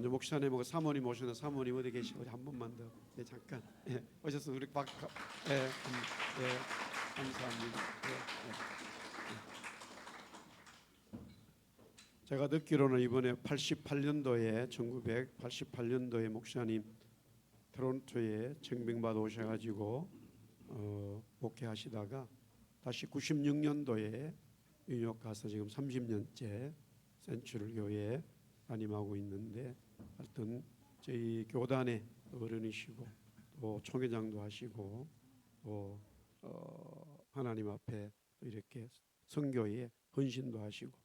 이제 목사님하고 사모님 오시는 사모님 어디 계시고 한 번만 더 잠깐 오셔서 우리 박 감사합니다. 제가 듣기로는 이번에 88년도에 1988년도에 목사님 토론토에 청빙받아 오셔가지고 목회하시다가 다시 96년도에 뉴욕 가서 지금 30년째 센츄럴 교회에 담임하고 있는데, 하여튼 저희 교단의 어른이시고 또 총회장도 하시고 또 하나님 앞에 이렇게 선교에 헌신도 하시고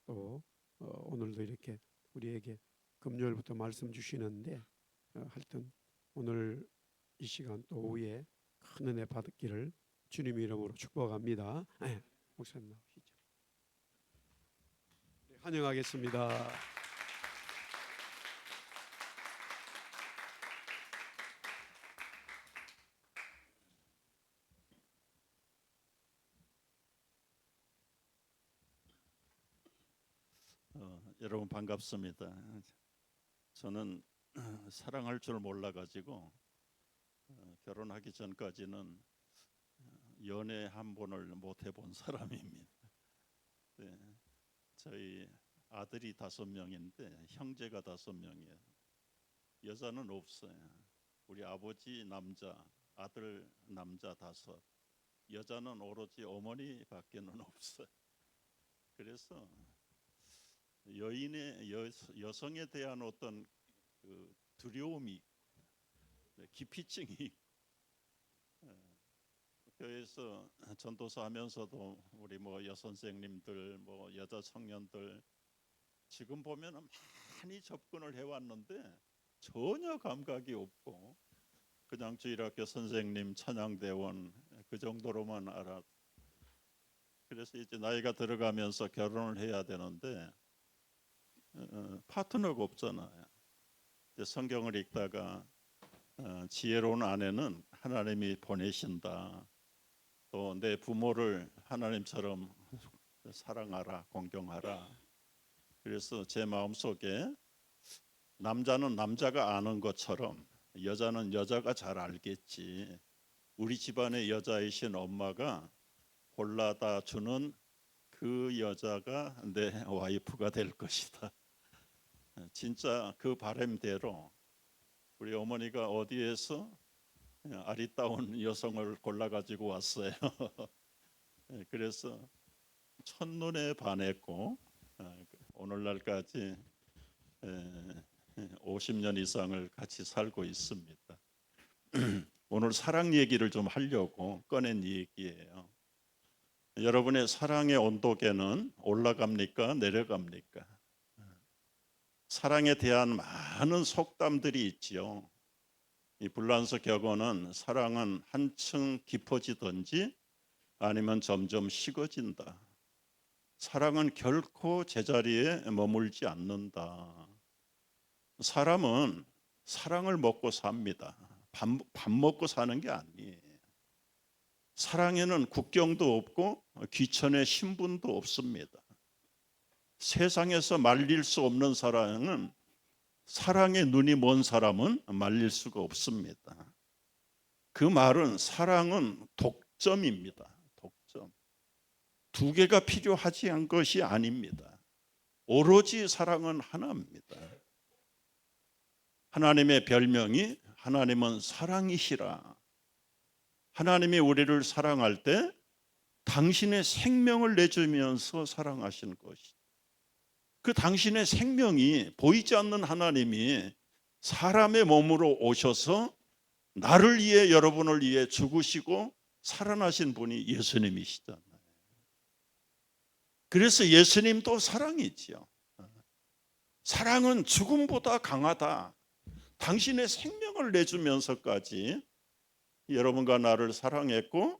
또 오늘도 이렇게 우리에게 금요일부터 말씀 주시는데, 하여튼 오늘 이 시간 또 오후에 큰 은혜 받기를 주님 이름으로 축복합니다. 목사님 나오시죠. 네, 환영하겠습니다. 여러분 반갑습니다. 저는 사랑할 줄 몰라가지고 결혼하기 전까지는 연애 한 번을 못 해본 사람입니다. 네, 저희 아들이 5명인데 형제가 5명이에요. 여자는 없어요. 우리 아버지 남자, 아들 남자 5, 여자는 오로지 어머니밖에는 없어요. 그래서 여성에 대한 어떤 그 두려움이, 기피증이 교회에서 전도사 하면서도 우리 여선생님들 여자 청년들 지금 보면 많이 접근을 해왔는데 전혀 감각이 없고 그냥 주일학교 선생님, 찬양대원 그 정도로만 알아. 그래서 이제 나이가 들어가면서 결혼을 해야 되는데 파트너가 없잖아요. 성경을 읽다가 지혜로운 아내는 하나님이 보내신다. 또 내 부모를 하나님처럼 사랑하라, 공경하라. 그래서 제 마음속에 남자는 남자가 아는 것처럼 여자는 여자가 잘 알겠지. 우리 집안의 여자이신 엄마가 골라다 주는 그 여자가 내 와이프가 될 것이다. 진짜 그 바람대로 우리 어머니가 어디에서 아리따운 여성을 골라가지고 왔어요. 그래서 첫눈에 반했고 오늘날까지 50년 이상을 같이 살고 있습니다. 오늘 사랑 얘기를 좀 하려고 꺼낸 얘기예요. 여러분의 사랑의 온도계는 올라갑니까? 내려갑니까? 사랑에 대한 많은 속담들이 있지요. 이 불란서 격언은 사랑은 한층 깊어지든지 아니면 점점 식어진다. 사랑은 결코 제자리에 머물지 않는다. 사람은 사랑을 먹고 삽니다. 밥 먹고 사는 게 아니에요. 사랑에는 국경도 없고 귀천의 신분도 없습니다. 세상에서 말릴 수 없는 사랑은, 사랑의 눈이 먼 사람은 말릴 수가 없습니다. 그 말은 사랑은 독점입니다. 독점. 두 개가 필요하지 않은 것이 아닙니다. 오로지 사랑은 하나입니다. 하나님의 별명이 하나님은 사랑이시라. 하나님이 우리를 사랑할 때 당신의 생명을 내주면서 사랑하신 것이죠. 그 당신의 생명이 보이지 않는 하나님이 사람의 몸으로 오셔서 나를 위해, 여러분을 위해 죽으시고 살아나신 분이 예수님이시잖아요. 그래서 예수님도 사랑이지요. 사랑은 죽음보다 강하다. 당신의 생명을 내주면서까지 여러분과 나를 사랑했고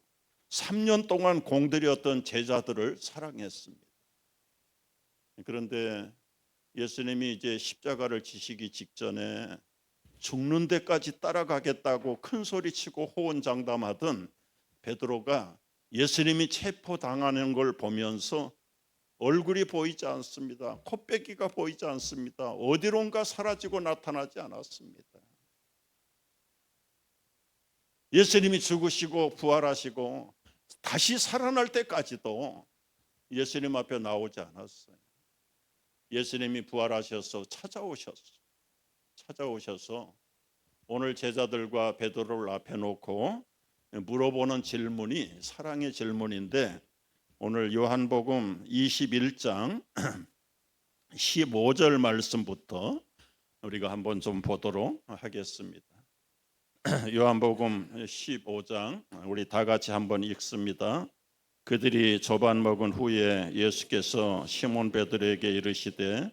3년 동안 공들였던 제자들을 사랑했습니다. 그런데 예수님이 이제 십자가를 지시기 직전에 죽는 데까지 따라가겠다고 큰 소리치고 호언장담하던 베드로가 예수님이 체포당하는 걸 보면서 얼굴이 보이지 않습니다. 코빼기가 보이지 않습니다. 어디론가 사라지고 나타나지 않았습니다. 예수님이 죽으시고 부활하시고 다시 살아날 때까지도 예수님 앞에 나오지 않았어요. 예수님이 부활하셔서 찾아오셔서 오늘 제자들과 베드로를 앞에 놓고 물어보는 질문이 사랑의 질문인데, 오늘 요한복음 21장 15절 말씀부터 우리가 한번 좀 보도록 하겠습니다. 요한복음 15장 우리 다 같이 한번 읽습니다. 그들이 조반 먹은 후에 예수께서 시몬 베드로에게 이르시되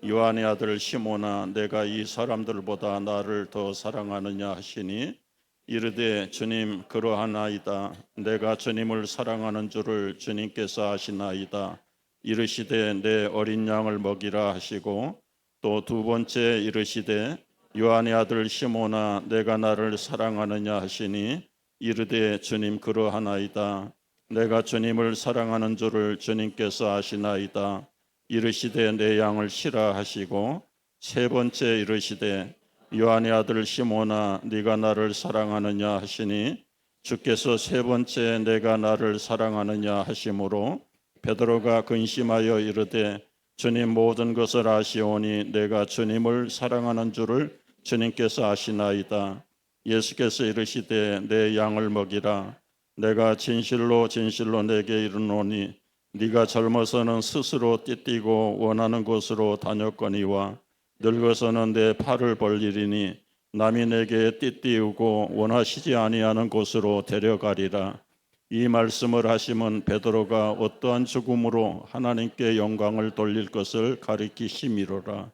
요한의 아들 시몬아, 내가 이 사람들보다 나를 더 사랑하느냐 하시니 이르되 주님, 그러하나이다. 내가 주님을 사랑하는 줄을 주님께서 아시나이다. 이르시되 내 어린 양을 먹이라 하시고, 또 두 번째 이르시되 요한의 아들 시몬아, 내가 나를 사랑하느냐 하시니 이르되 주님, 그러하나이다. 내가 주님을 사랑하는 줄을 주님께서 아시나이다. 이르시되 내 양을 치라 하시고, 세 번째 이르시되 요한의 아들 시몬아, 네가 나를 사랑하느냐 하시니 주께서 세 번째 내가 나를 사랑하느냐 하심으로 베드로가 근심하여 이르되 주님, 모든 것을 아시오니 내가 주님을 사랑하는 줄을 주님께서 아시나이다. 예수께서 이르시되 내 양을 먹이라. 내가 진실로 진실로 내게 이르노니 네가 젊어서는 스스로 띠띠고 원하는 곳으로 다녔거니와 늙어서는 내 팔을 벌리리니 남이 내게 띠띠우고 원하시지 아니하는 곳으로 데려가리라. 이 말씀을 하심은 베드로가 어떠한 죽음으로 하나님께 영광을 돌릴 것을 가리키심이로라.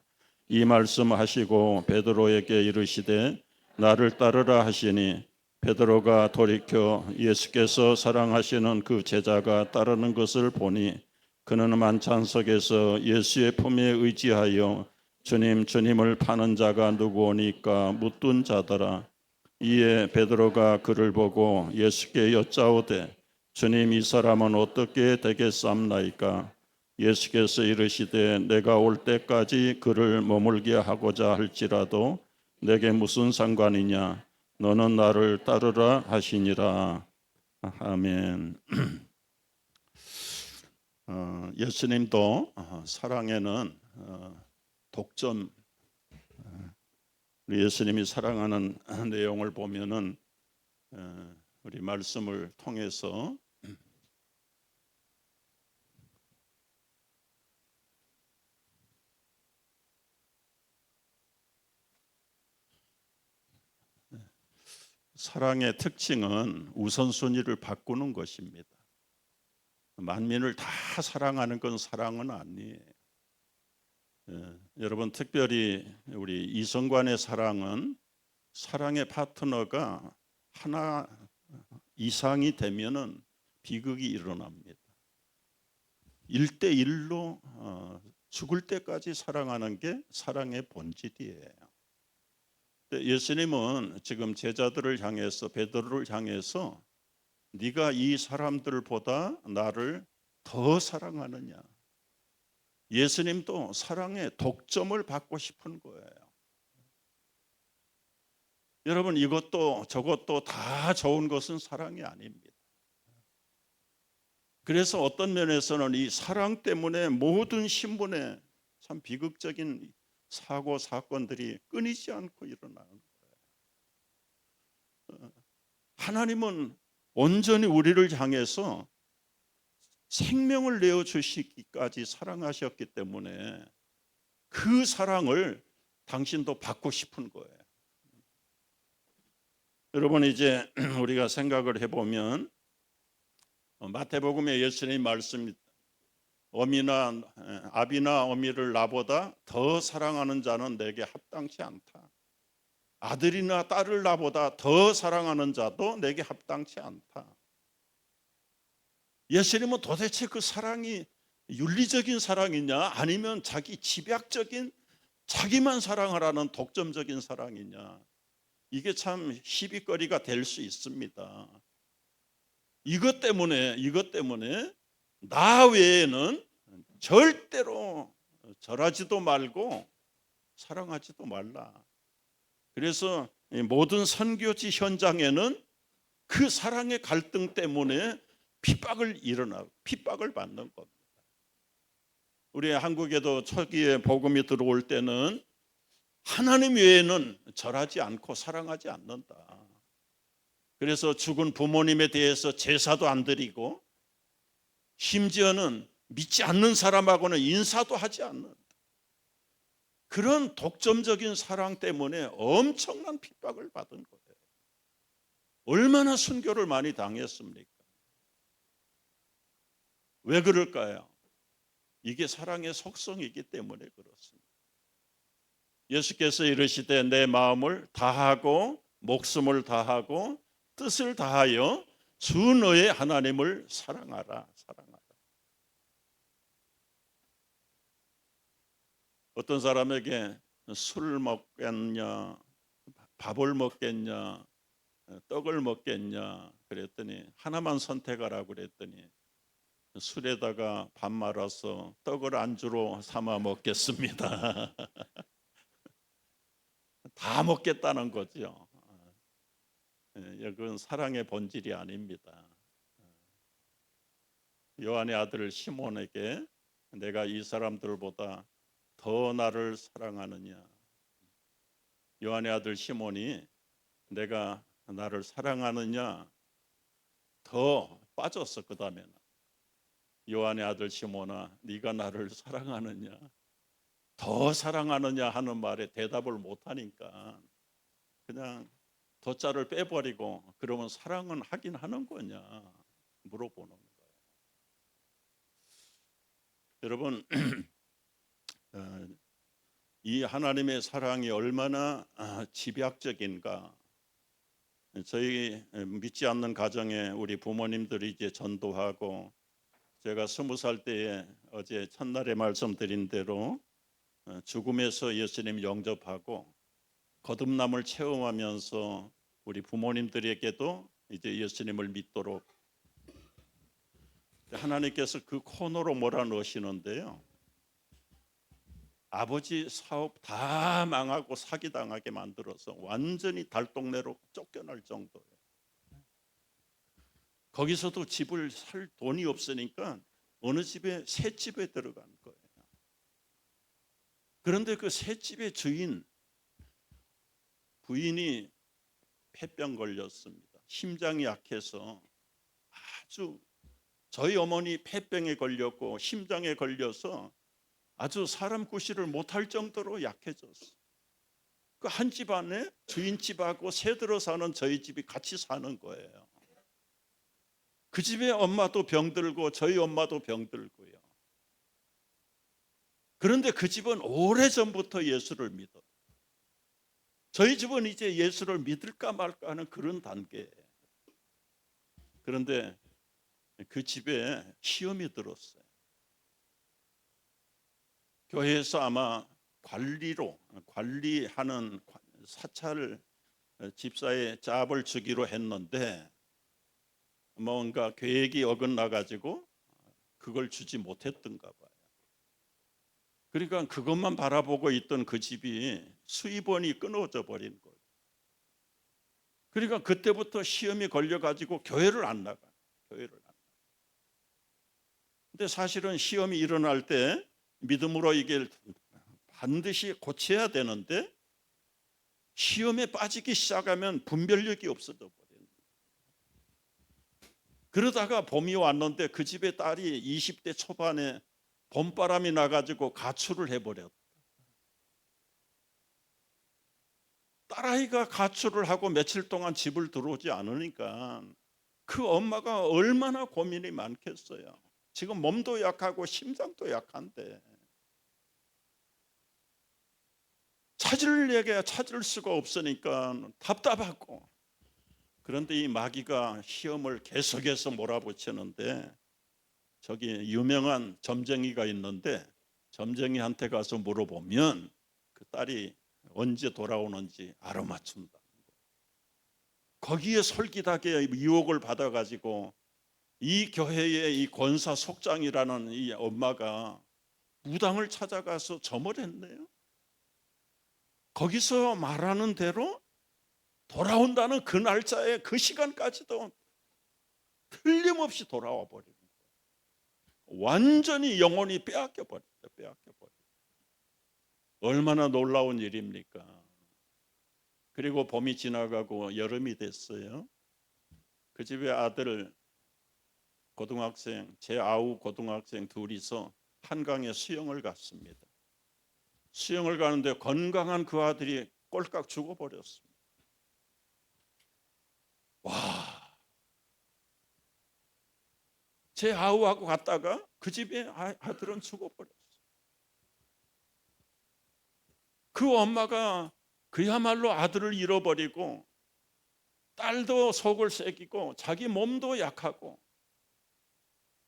이 말씀하시고 베드로에게 이르시되 나를 따르라 하시니 베드로가 돌이켜 예수께서 사랑하시는 그 제자가 따르는 것을 보니 그는 만찬석에서 예수의 품에 의지하여 주님, 주님을 파는 자가 누구오니까 묻던 자더라. 이에 베드로가 그를 보고 예수께 여짜오되 주님, 이 사람은 어떻게 되겠사옵나이까? 예수께서 이르시되 내가 올 때까지 그를 머물게 하고자 할지라도 내게 무슨 상관이냐? 너는 나를 따르라 하시니라. 아멘. 예수님도 사랑에는 독점, 우리 예수님이 사랑하는 내용을 보면은 우리 말씀을 통해서 사랑의 특징은 우선순위를 바꾸는 것입니다. 만민을 다 사랑하는 건 사랑은 아니에요. 여러분, 특별히 우리 이성관의 사랑은 사랑의 파트너가 하나 이상이 되면은 비극이 일어납니다. 1대1로 죽을 때까지 사랑하는 게 사랑의 본질이에요. 예수님은 지금 제자들을 향해서, 베드로를 향해서 네가 이 사람들보다 나를 더 사랑하느냐. 예수님도 사랑의 독점을 받고 싶은 거예요. 여러분, 이것도 저것도 다 좋은 것은 사랑이 아닙니다. 그래서 어떤 면에서는 이 사랑 때문에 모든 신분의 참 비극적인 사고 사건들이 끊이지 않고 일어나는 거예요. 하나님은 온전히 우리를 향해서 생명을 내어 주시기까지 사랑하셨기 때문에 그 사랑을 당신도 받고 싶은 거예요. 여러분, 이제 우리가 생각을 해보면 마태복음에 예수님이 말씀, 아비나 어미를 나보다 더 사랑하는 자는 내게 합당치 않다. 아들이나 딸을 나보다 더 사랑하는 자도 내게 합당치 않다. 예수님은 도대체 그 사랑이 윤리적인 사랑이냐, 아니면 자기 집약적인 자기만 사랑하라는 독점적인 사랑이냐, 이게 참 시비거리가 될 수 있습니다. 이것 때문에 나 외에는 절대로 절하지도 말고 사랑하지도 말라. 그래서 모든 선교지 현장에는 그 사랑의 갈등 때문에 핍박을 받는 겁니다. 우리 한국에도 초기에 복음이 들어올 때는 하나님 외에는 절하지 않고 사랑하지 않는다. 그래서 죽은 부모님에 대해서 제사도 안 드리고 심지어는 믿지 않는 사람하고는 인사도 하지 않는 그런 독점적인 사랑 때문에 엄청난 핍박을 받은 거예요. 얼마나 순교를 많이 당했습니까? 왜 그럴까요? 이게 사랑의 속성이기 때문에 그렇습니다. 예수께서 이르시되 내 마음을 다하고 목숨을 다하고 뜻을 다하여 주 너의 하나님을 사랑하라. 어떤 사람에게 술을 먹겠냐, 밥을 먹겠냐, 떡을 먹겠냐 그랬더니 하나만 선택하라고 그랬더니 술에다가 밥 말아서 떡을 안주로 삼아 먹겠습니다. 다 먹겠다는 거죠. 이건 사랑의 본질이 아닙니다. 요한의 아들 시몬에게 내가 이 사람들보다 더 나를 사랑하느냐. 요한의 아들 시몬이 내가 나를 사랑하느냐 더 빠졌어. 그 다음에는 요한의 아들 시몬아 네가 나를 사랑하느냐 더 사랑하느냐 하는 말에 대답을 못하니까 그냥 덧자를 빼버리고 그러면 사랑은 하긴 하는 거냐 물어보는 거예요. 여러분 이 하나님의 사랑이 얼마나 집약적인가. 저희 믿지 않는 가정에 우리 부모님들이 이제 전도하고 제가 20살 때에 어제 첫날에 말씀드린 대로 죽음에서 예수님 영접하고 거듭남을 체험하면서 우리 부모님들에게도 이제 예수님을 믿도록 하나님께서 그 코너로 몰아넣으시는데요. 아버지 사업 다 망하고 사기당하게 만들어서 완전히 달동네로 쫓겨날 정도예요. 거기서도 집을 살 돈이 없으니까 어느 집에 새 집에 들어간 거예요. 그런데 그 새 집의 부인이 폐병 걸렸습니다. 심장이 약해서 아주 저희 어머니 폐병에 걸렸고 심장에 걸려서 아주 사람 구실을 못할 정도로 약해졌어. 그 한 집 안에 주인 집하고 새들어 사는 저희 집이 같이 사는 거예요. 그 집에 엄마도 병들고 저희 엄마도 병들고요. 그런데 그 집은 오래전부터 예수를 믿어. 저희 집은 이제 예수를 믿을까 말까 하는 그런 단계예요. 그런데 그 집에 시험이 들었어요. 교회에서 아마 관리하는 사찰 집사의 짭을 주기로 했는데 뭔가 계획이 어긋나 가지고 그걸 주지 못했던가 봐요. 그러니까 그것만 바라보고 있던 그 집이 수입원이 끊어져 버린 거예요. 그러니까 그때부터 시험이 걸려 가지고 교회를 안 나가. 근데 사실은 시험이 일어날 때 믿음으로 이게 반드시 고쳐야 되는데 시험에 빠지기 시작하면 분별력이 없어져 버려요. 그러다가 봄이 왔는데 그 집의 딸이 20대 초반에 봄바람이 나가지고 가출을 해버렸다. 딸아이가 가출을 하고 며칠 동안 집을 들어오지 않으니까 그 엄마가 얼마나 고민이 많겠어요. 지금 몸도 약하고 심장도 약한데 찾을 수가 없으니까 답답하고. 그런데 이 마귀가 시험을 계속해서 몰아붙이는데 저기 유명한 점쟁이가 있는데 점쟁이한테 가서 물어보면 그 딸이 언제 돌아오는지 알아맞춘다. 거기에 솔깃하게 유혹을 받아가지고 이 교회의 이 권사 속장이라는 이 엄마가 무당을 찾아가서 점을 했네요. 거기서 말하는 대로 돌아온다는 그 날짜에 그 시간까지도 틀림없이 돌아와 버리는 거예요. 완전히 영혼이 빼앗겨 버렸죠. 빼앗겨 버려. 얼마나 놀라운 일입니까? 그리고 봄이 지나가고 여름이 됐어요. 그 집에 아들 고등학생, 제 아우 고등학생 둘이서 한강에 수영을 갔습니다. 수영을 가는데 건강한 그 아들이 꼴깍 죽어버렸습니다. 와, 제 아우하고 갔다가 그 집에 아들은 죽어버렸어요. 그 엄마가 그야말로 아들을 잃어버리고 딸도 속을 새기고 자기 몸도 약하고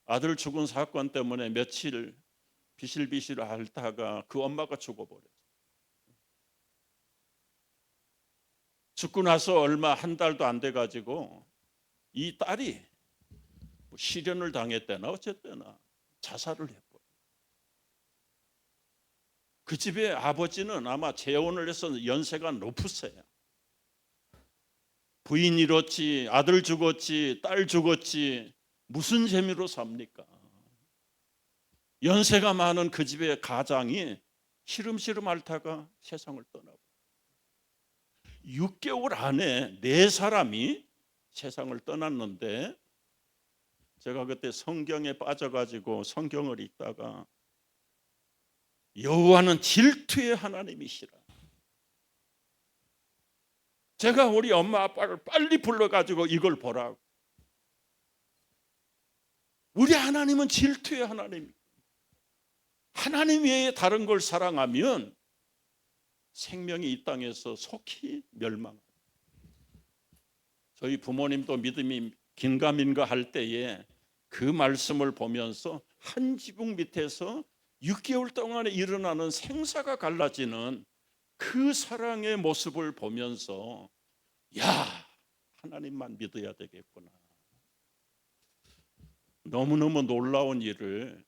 아들 죽은 사건 때문에 며칠 비실비실 앓다가 그 엄마가 죽어버렸어요. 죽고 나서 얼마 한 달도 안 돼가지고 이 딸이 실연을 당했대나 어쨌거나 자살을 해버려요. 그 집의 아버지는 아마 재혼을 해서 연세가 높으세요. 부인 잃었지, 아들 죽었지, 딸 죽었지, 무슨 재미로 삽니까? 연세가 많은 그 집의 가장이 시름시름 앓다가 세상을 떠나고 6개월 안에 4사람이 세상을 떠났는데, 제가 그때 성경에 빠져가지고 성경을 읽다가 여호와는 질투의 하나님이시라. 제가 우리 엄마 아빠를 빨리 불러가지고 이걸 보라고. 우리 하나님은 질투의 하나님. 하나님 외에 다른 걸 사랑하면 생명이 이 땅에서 속히 멸망. 저희 부모님도 믿음이 긴가민가 할 때에 그 말씀을 보면서 한 지붕 밑에서 6개월 동안에 일어나는 생사가 갈라지는 그 사랑의 모습을 보면서 야, 하나님만 믿어야 되겠구나. 너무너무 놀라운 일을,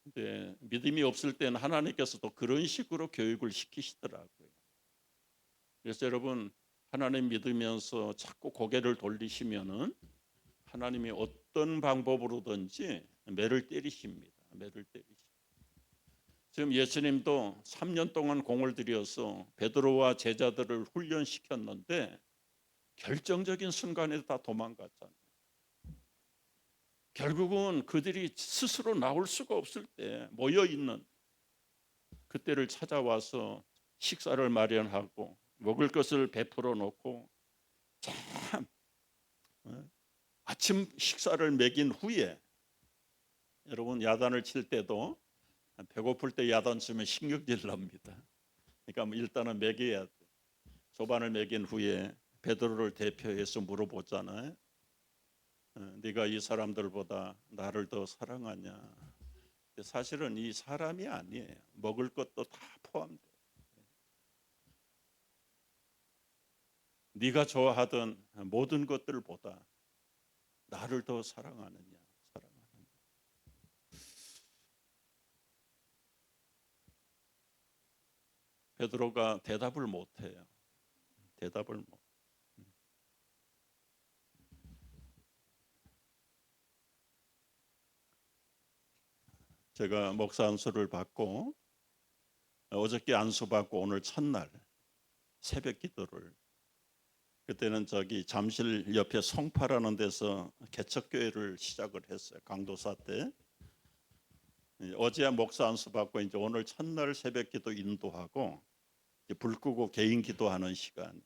근데 믿음이 없을 때는 하나님께서도 그런 식으로 교육을 시키시더라고요. 그래서 여러분, 하나님 믿으면서 자꾸 고개를 돌리시면은 하나님이 어떤 방법으로든지 매를 때리십니다. 매를 때리십니다. 지금 예수님도 3년 동안 공을 들여서 베드로와 제자들을 훈련시켰는데 결정적인 순간에 다 도망갔잖아요. 결국은 그들이 스스로 나올 수가 없을 때 모여있는 그때를 찾아와서 식사를 마련하고 먹을 것을 베풀어 놓고 참 아침 식사를 먹인 후에, 여러분 야단을 칠 때도 배고플 때 야단 치면 신경질 납니다. 그러니까 일단은 먹여야 돼. 조반을 먹인 후에 베드로를 대표해서 물어보잖아요. 네가 이 사람들보다 나를 더 사랑하냐? 사실은 이 사람이 아니에요. 먹을 것도 다 포함돼. 네가 좋아하던 모든 것들보다 나를 더 사랑하느냐? 사랑하느냐? 베드로가 대답을 못해요. 대답을 못. 제가 목사 안수를 받고 어저께 안수 받고 오늘 첫날 새벽 기도를, 그때는 저기 잠실 옆에 송파라는 데서 개척교회를 시작을 했어요. 강도사 때. 어제 목사 안수 받고 이제 오늘 첫날 새벽 기도 인도하고 불 끄고 개인 기도하는 시간.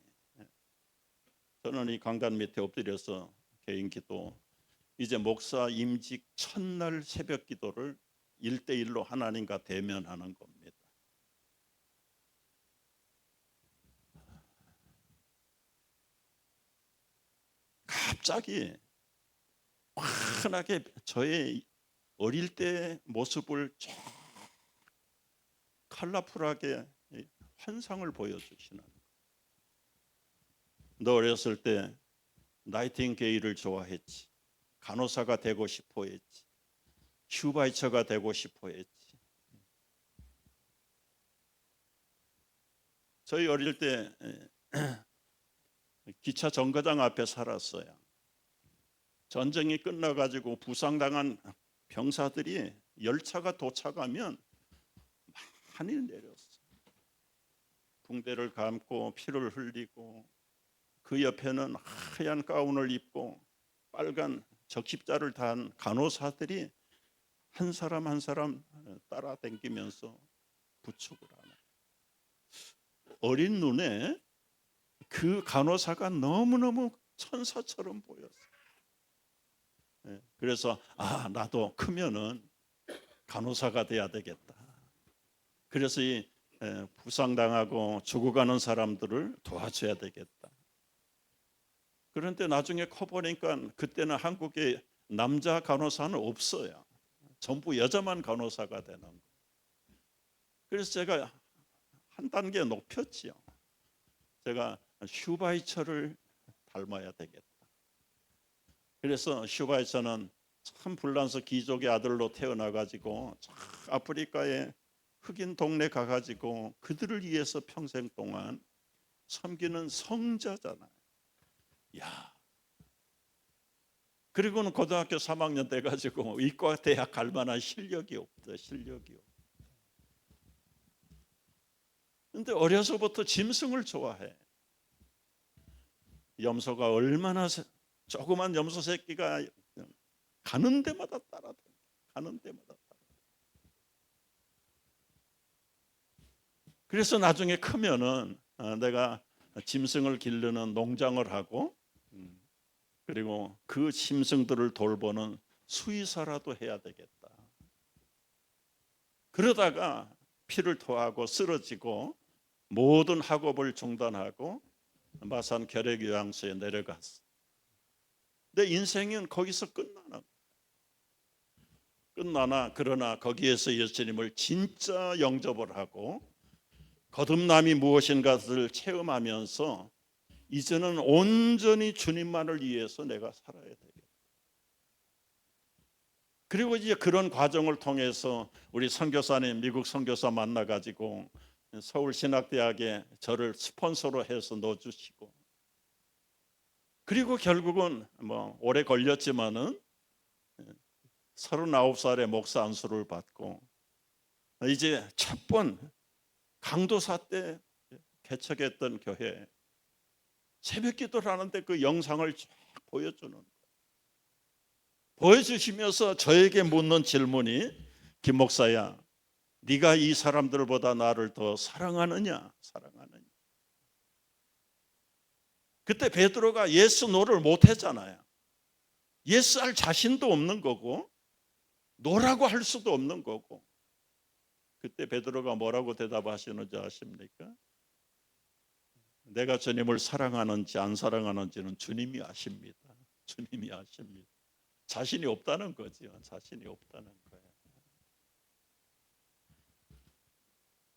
저는 이 강단 밑에 엎드려서 개인 기도, 이제 목사 임직 첫날 새벽 기도를 1대1로 하나님과 대면하는 겁니다. 갑자기 환하게 저의 어릴 때 모습을 쫙 컬러풀하게 환상을 보여주시는. 너 어렸을 때 나이팅게일을 좋아했지, 간호사가 되고 싶어 했지, 슈바이처가 되고 싶어 했지, 저희 어릴 때 기차 정거장 앞에 살았어요. 전쟁이 끝나가지고 부상당한 병사들이 열차가 도착하면 많이 내렸어. 붕대를 감고 피를 흘리고 그 옆에는 하얀 가운을 입고 빨간 적십자를 단 간호사들이 한 사람 한 사람 따라다니면서 부축을 하네. 어린 눈에 그 간호사가 너무너무 천사처럼 보였어. 그래서 나도 크면은 간호사가 돼야 되겠다. 그래서 이 부상당하고 죽어가는 사람들을 도와줘야 되겠다. 그런데 나중에 커보니까 그때는 한국에 남자 간호사는 없어요. 전부 여자만 간호사가 되는 거예요. 그래서 제가 한 단계 높였지요. 제가 슈바이처를 닮아야 되겠다. 그래서 슈바이처는 참 불란서 귀족의 아들로 태어나가지고 아프리카의 흑인 동네 가가지고 그들을 위해서 평생 동안 섬기는 성자잖아요. 야. 그리고는 고등학교 3학년 돼가지고 의과 대학 갈 만한 실력이 없다. 근데 어려서부터 짐승을 좋아해. 염소가 얼마나 조그만 염소 새끼가 가는 데마다 따라다녀. 그래서 나중에 크면은 내가 짐승을 기르는 농장을 하고 그리고 그 짐승들을 돌보는 수의사라도 해야 되겠다. 그러다가 피를 토하고 쓰러지고 모든 학업을 중단하고 마산 결핵요양소에 내려갔어. 내 인생은 거기서 끝나나 그러나 거기에서 예수님을 진짜 영접을 하고 거듭남이 무엇인가를 체험하면서 이제는 온전히 주님만을 위해서 내가 살아야 되겠다. 그리고 이제 그런 과정을 통해서 우리 선교사님 미국 선교사 만나가지고 서울신학대학에 저를 스폰서로 해서 넣어주시고 그리고 결국은 오래 걸렸지만은 39살에 목사 안수를 받고 이제 첫 번 강도사 때 개척했던 교회 새벽 기도를 하는데 그 영상을 쫙 보여주시면서 저에게 묻는 질문이 김 목사야 네가 이 사람들보다 나를 더 사랑하느냐? 그때 베드로가 예스 노를 못했잖아요. 예스 할 자신도 없는 거고 노라고 할 수도 없는 거고 그때 베드로가 뭐라고 대답하시는지 아십니까? 내가 주님을 사랑하는지 안 사랑하는지는 주님이 아십니다. 자신이 없다는 거죠. 자신이 없다는 거예요.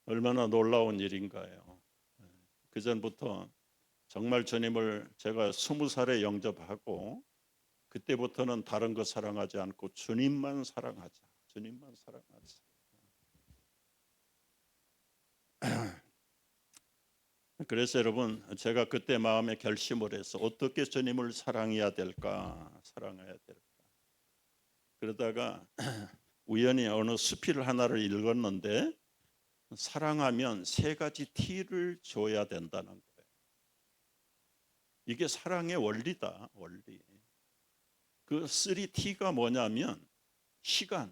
얼마나 놀라운 일인가요. 그 전부터 정말 주님을 제가 20살에 영접하고 그때부터는 다른 거 사랑하지 않고 주님만 사랑하자. 그래서 여러분 제가 그때 마음에 결심을 해서 어떻게 주님을 사랑해야 될까. 그러다가 우연히 어느 수필 하나를 읽었는데 사랑하면 3가지 T를 줘야 된다는 거예요. 이게 사랑의 원리다. 그 3T가 뭐냐면 시간.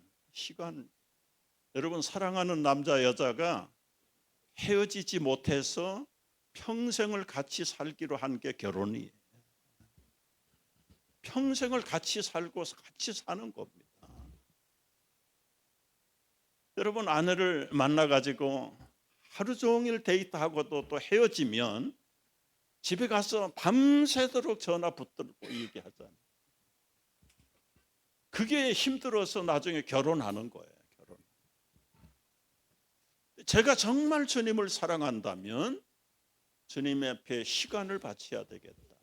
여러분 사랑하는 남자 여자가 헤어지지 못해서 평생을 같이 살기로 한 게 결혼이에요. 평생을 같이 살고 같이 사는 겁니다. 여러분 아내를 만나가지고 하루 종일 데이트하고도 또 헤어지면 집에 가서 밤새도록 전화 붙들고 얘기하잖아요. 그게 힘들어서 나중에 결혼하는 거예요. 제가 정말 주님을 사랑한다면 주님 앞에 시간을 바쳐야 되겠다.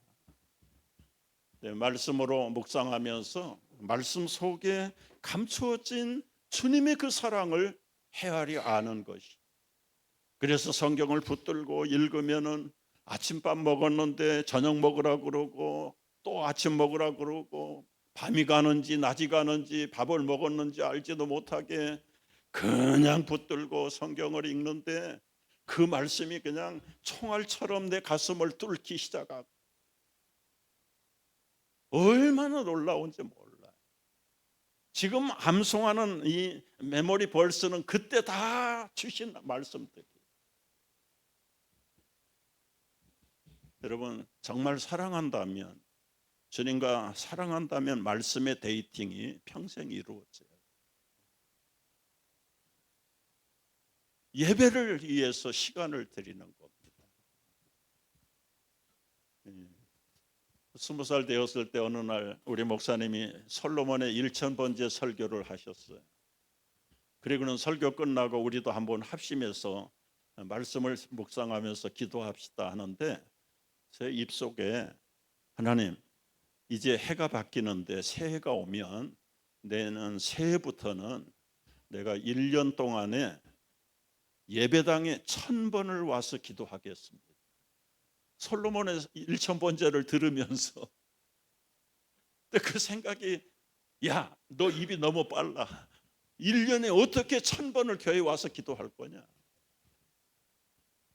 말씀으로 묵상하면서 말씀 속에 감추어진 주님의 그 사랑을 헤아려 아는 것이 그래서 성경을 붙들고 읽으면은 아침밥 먹었는데 저녁 먹으라 그러고 또 아침 먹으라 그러고 밤이 가는지 낮이 가는지 밥을 먹었는지 알지도 못하게 그냥 붙들고 성경을 읽는데 그 말씀이 그냥 총알처럼 내 가슴을 뚫기 시작하고 얼마나 놀라운지 몰라요. 지금 암송하는 이 메모리 벌스는 그때 다 주신 말씀들이. 여러분 정말 사랑한다면, 주님과 사랑한다면 말씀의 데이팅이 평생 이루어져요. 예배를 위해서 시간을 드리는 겁니다. 20살 되었을 때 어느 날 우리 목사님이 솔로몬의 1000번째 설교를 하셨어요. 그리고는 설교 끝나고 우리도 한번 합심해서 말씀을 묵상하면서 기도합시다 하는데 제 입속에 하나님, 이제 해가 바뀌는데 새해가 오면 내년 새해부터는 내가 1년 동안에 예배당에 1000번을 와서 기도하겠습니다. 솔로몬의 1000번째를 들으면서 그 생각이, 야, 너 입이 너무 빨라. 1년에 어떻게 1000번을 교회에 와서 기도할 거냐.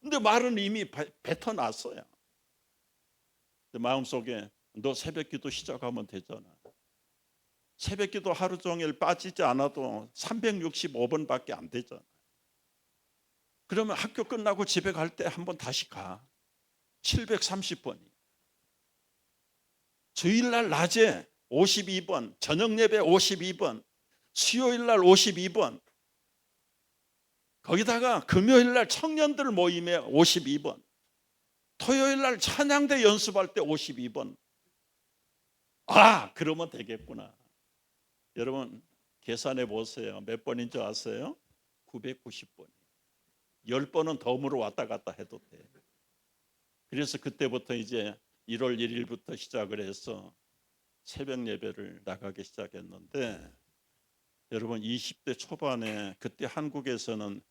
근데 말은 이미 뱉어놨어요. 마음속에 너 새벽기도 시작하면 되잖아. 새벽기도 하루 종일 빠지지 않아도 365번밖에 안 되잖아. 그러면 학교 끝나고 집에 갈 때 한번 다시 가. 730번이. 주일날 낮에 52번, 저녁 예배 52번, 수요일날 52번, 거기다가 금요일날 청년들 모임에 52번, 토요일날 찬양대 연습할 때 52번. 아, 그러면 되겠구나. 여러분 계산해 보세요. 몇 번인 줄 아세요? 990번. 10번은 덤으로 왔다 갔다 해도 돼. 그래서 그때부터 이제 1월 1일부터 시작을 해서 새벽 예배를 나가기 시작했는데, 여러분 20대 초반에 그때 한국에서는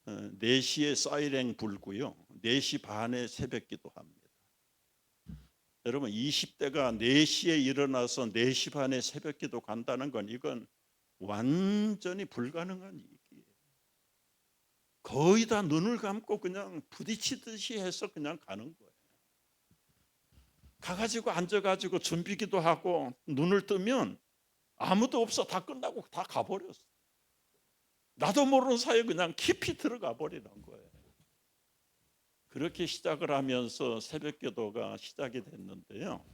4시에 사이렌 불고요, 4시 반에 새벽 기도합니다. 여러분 20대가 4시에 일어나서 4시 반에 새벽 기도 간다는 건 이건 완전히 불가능한 얘기예요. 거의 다 눈을 감고 그냥 부딪히듯이 해서 그냥 가는 거예요. 가가지고 앉아가지고 준비기도 하고 눈을 뜨면 아무도 없어. 다 끝나고 다 가버렸어. 나도 모르는 사이에 그냥 깊이 들어가 버리는 거예요. 그렇게 시작을 하면서 새벽 기도가 시작이 됐는데요,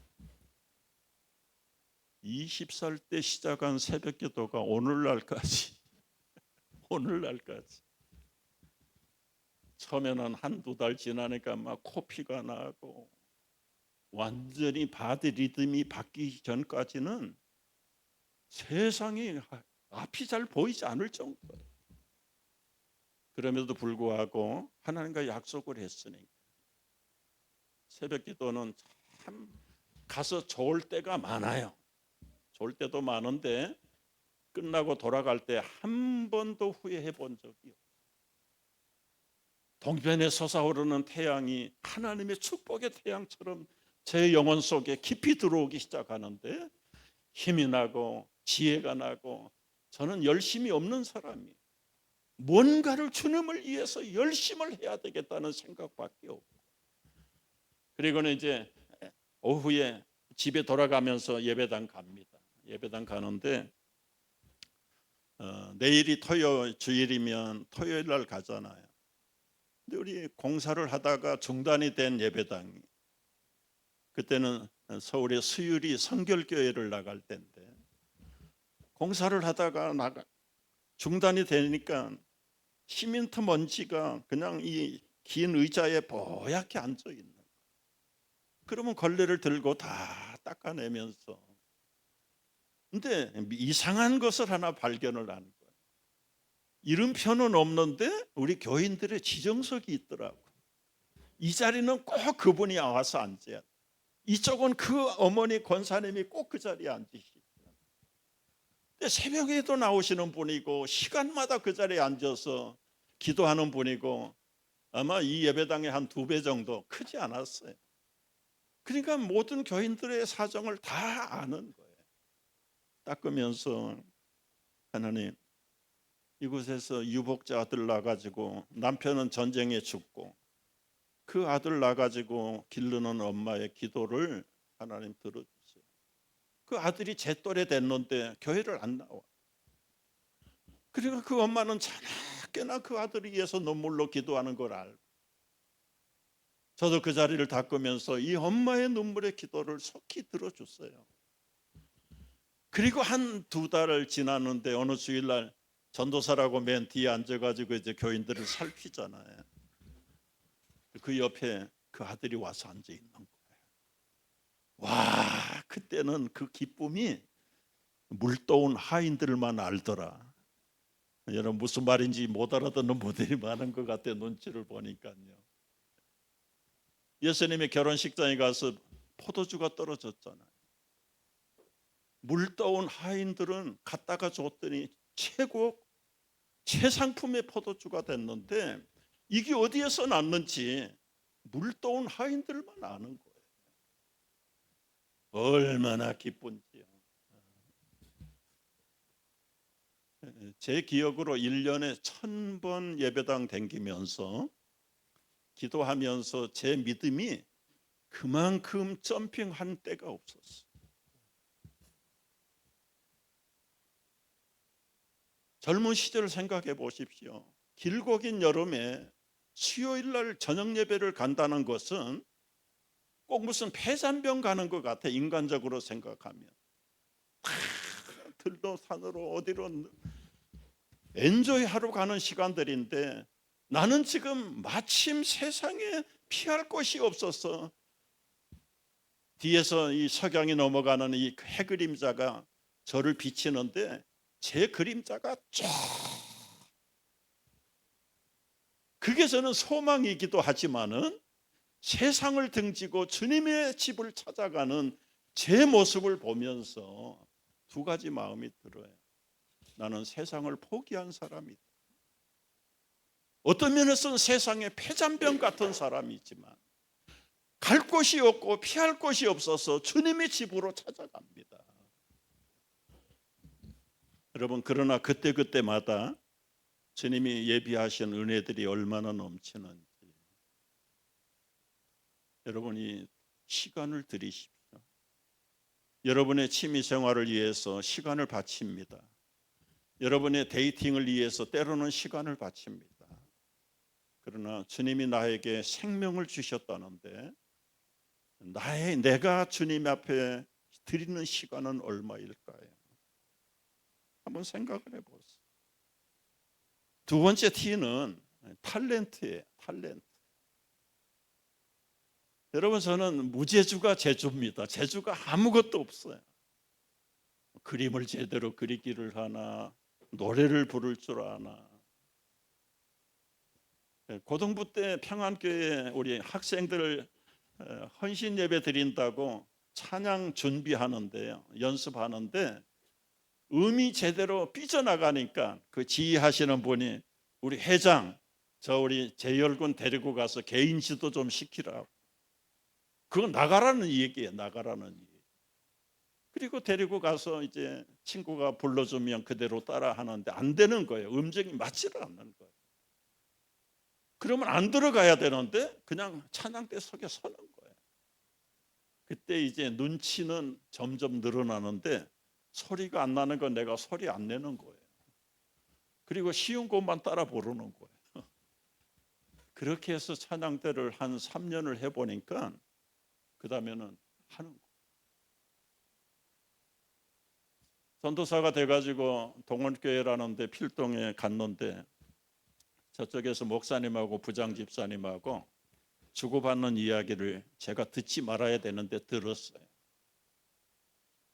20살 때 시작한 새벽 기도가 오늘날까지 처음에는 한두 달 지나니까 막 코피가 나고 완전히 바디 리듬이 바뀌기 전까지는 세상이 앞이 잘 보이지 않을 정도예요. 그럼에도 불구하고 하나님과 약속을 했으니까 새벽 기도는 참 가서 좋을 때가 많아요. 좋을 때도 많은데 끝나고 돌아갈 때 한 번도 후회해 본 적이 없어요. 동편에 솟아오르는 태양이 하나님의 축복의 태양처럼 제 영혼 속에 깊이 들어오기 시작하는데 힘이 나고 지혜가 나고, 저는 열심이 없는 사람이에요. 뭔가를 주님을 위해서 열심을 해야 되겠다는 생각밖에 없고, 그리고는 이제 오후에 집에 돌아가면서 예배당 갑니다. 예배당 가는데 내일이 주일이면 토요일 날 가잖아요. 근데 우리 공사를 하다가 중단이 된 예배당이, 그때는 서울의 수유리 성결교회를 나갈 때인데 공사를 하다가 중단이 되니까 시멘트 먼지가 그냥 이 긴 의자에 뽀얗게 앉아 있는 거예요. 그러면 걸레를 들고 다 닦아내면서, 근데 이상한 것을 하나 발견을 한 거예요. 이름표는 없는데 우리 교인들의 지정석이 있더라고요. 이 자리는 꼭 그분이 와서 앉아야 돼. 이쪽은 그 어머니 권사님이 꼭 그 자리에 앉으시고, 근데 새벽에도 나오시는 분이고 시간마다 그 자리에 앉아서 기도하는 분이고, 아마 이 예배당의 한 2배 정도, 크지 않았어요. 그러니까 모든 교인들의 사정을 다 아는 거예요. 닦으면서 하나님, 이곳에서 유복자 아들 낳아가지고 남편은 전쟁에 죽고 그 아들 낳아가지고 기르는 엄마의 기도를 하나님 들어주세요. 그 아들이 제 또래 됐는데 교회를 안 나와. 그러니까 그 엄마는 자나깨나 그 아들을 위해서 눈물로 기도하는 걸 알고, 저도 그 자리를 닦으면서 이 엄마의 눈물의 기도를 속히 들어줬어요. 그리고 한 2달을 지났는데 어느 주일날 전도사라고 맨 뒤에 앉아가지고 이제 교인들을 살피잖아요. 그 옆에 그 아들이 와서 앉아 있는 거예요. 와, 그때는 그 기쁨이 물도운 하인들만 알더라. 여러분 무슨 말인지 못 알아듣는 분들이 많은 것 같아요. 눈치를 보니까요. 예수님의 결혼식장에 가서 포도주가 떨어졌잖아요. 물떠온 하인들은 갖다가 줬더니 최상품의 포도주가 됐는데 이게 어디에서 났는지 물떠온 하인들만 아는 거예요. 얼마나 기쁜지요. 제 기억으로 1년에 1000번 예배당 다니면서 기도하면서 제 믿음이 그만큼 점핑한 때가 없었어요. 젊은 시절을 생각해 보십시오. 길고 긴 여름에 수요일 날 저녁 예배를 간다는 것은 꼭 무슨 폐잔병 가는 것 같아, 인간적으로 생각하면. 들도 산으로 어디로 엔조이하러 가는 시간들인데 나는 지금 마침 세상에 피할 곳이 없어서 뒤에서 이 석양이 넘어가는 이 해그림자가 저를 비치는데 제 그림자가 쫙, 그게 저는 소망이기도 하지만은 세상을 등지고 주님의 집을 찾아가는 제 모습을 보면서 2가지 마음이 들어요. 나는 세상을 포기한 사람이다. 어떤 면에서는 세상의 폐잔병 같은 사람이지만 갈 곳이 없고 피할 곳이 없어서 주님의 집으로 찾아갑니다. 여러분, 그러나 그때마다 주님이 예비하신 은혜들이 얼마나 넘치는지 여러분이 시간을 들이십시오. 여러분의 취미 생활을 위해서 시간을 바칩니다. 여러분의 데이팅을 위해서 때로는 시간을 바칩니다. 그러나 주님이 나에게 생명을 주셨다는데 내가 주님 앞에 드리는 시간은 얼마일까요? 한번 생각을 해보세요. 2번째 T는 탤런트예요. 탤런트. 여러분, 저는 무재주가 재주입니다. 재주가 아무것도 없어요. 그림을 제대로 그리기를 하나, 노래를 부를 줄 아나. 고등부 때 평안교회 우리 학생들 헌신 예배 드린다고 찬양 준비하는데요, 연습하는데 음이 제대로 삐져나가니까 그 지휘하시는 분이 우리 회장, 우리 재열군 데리고 가서 개인 지도 좀 시키라고. 그거 나가라는 얘기예요. 나가라는 얘기. 그리고 데리고 가서 이제 친구가 불러주면 그대로 따라 하는데 안 되는 거예요. 음정이 맞지를 않는 거예요. 그러면 안 들어가야 되는데 그냥 찬양대 속에 서는 거예요. 그때 이제 눈치는 점점 늘어나는데 소리가 안 나는 건 내가 소리 안 내는 거예요. 그리고 쉬운 것만 따라 부르는 거예요. 그렇게 해서 찬양대를 한 3년을 해보니까 그 다음에는 하는 거예요. 전도사가 돼가지고 동원교회라는 데 필동에 갔는데 저쪽에서 목사님하고 부장 집사님하고 주고받는 이야기를 제가 듣지 말아야 되는데 들었어요.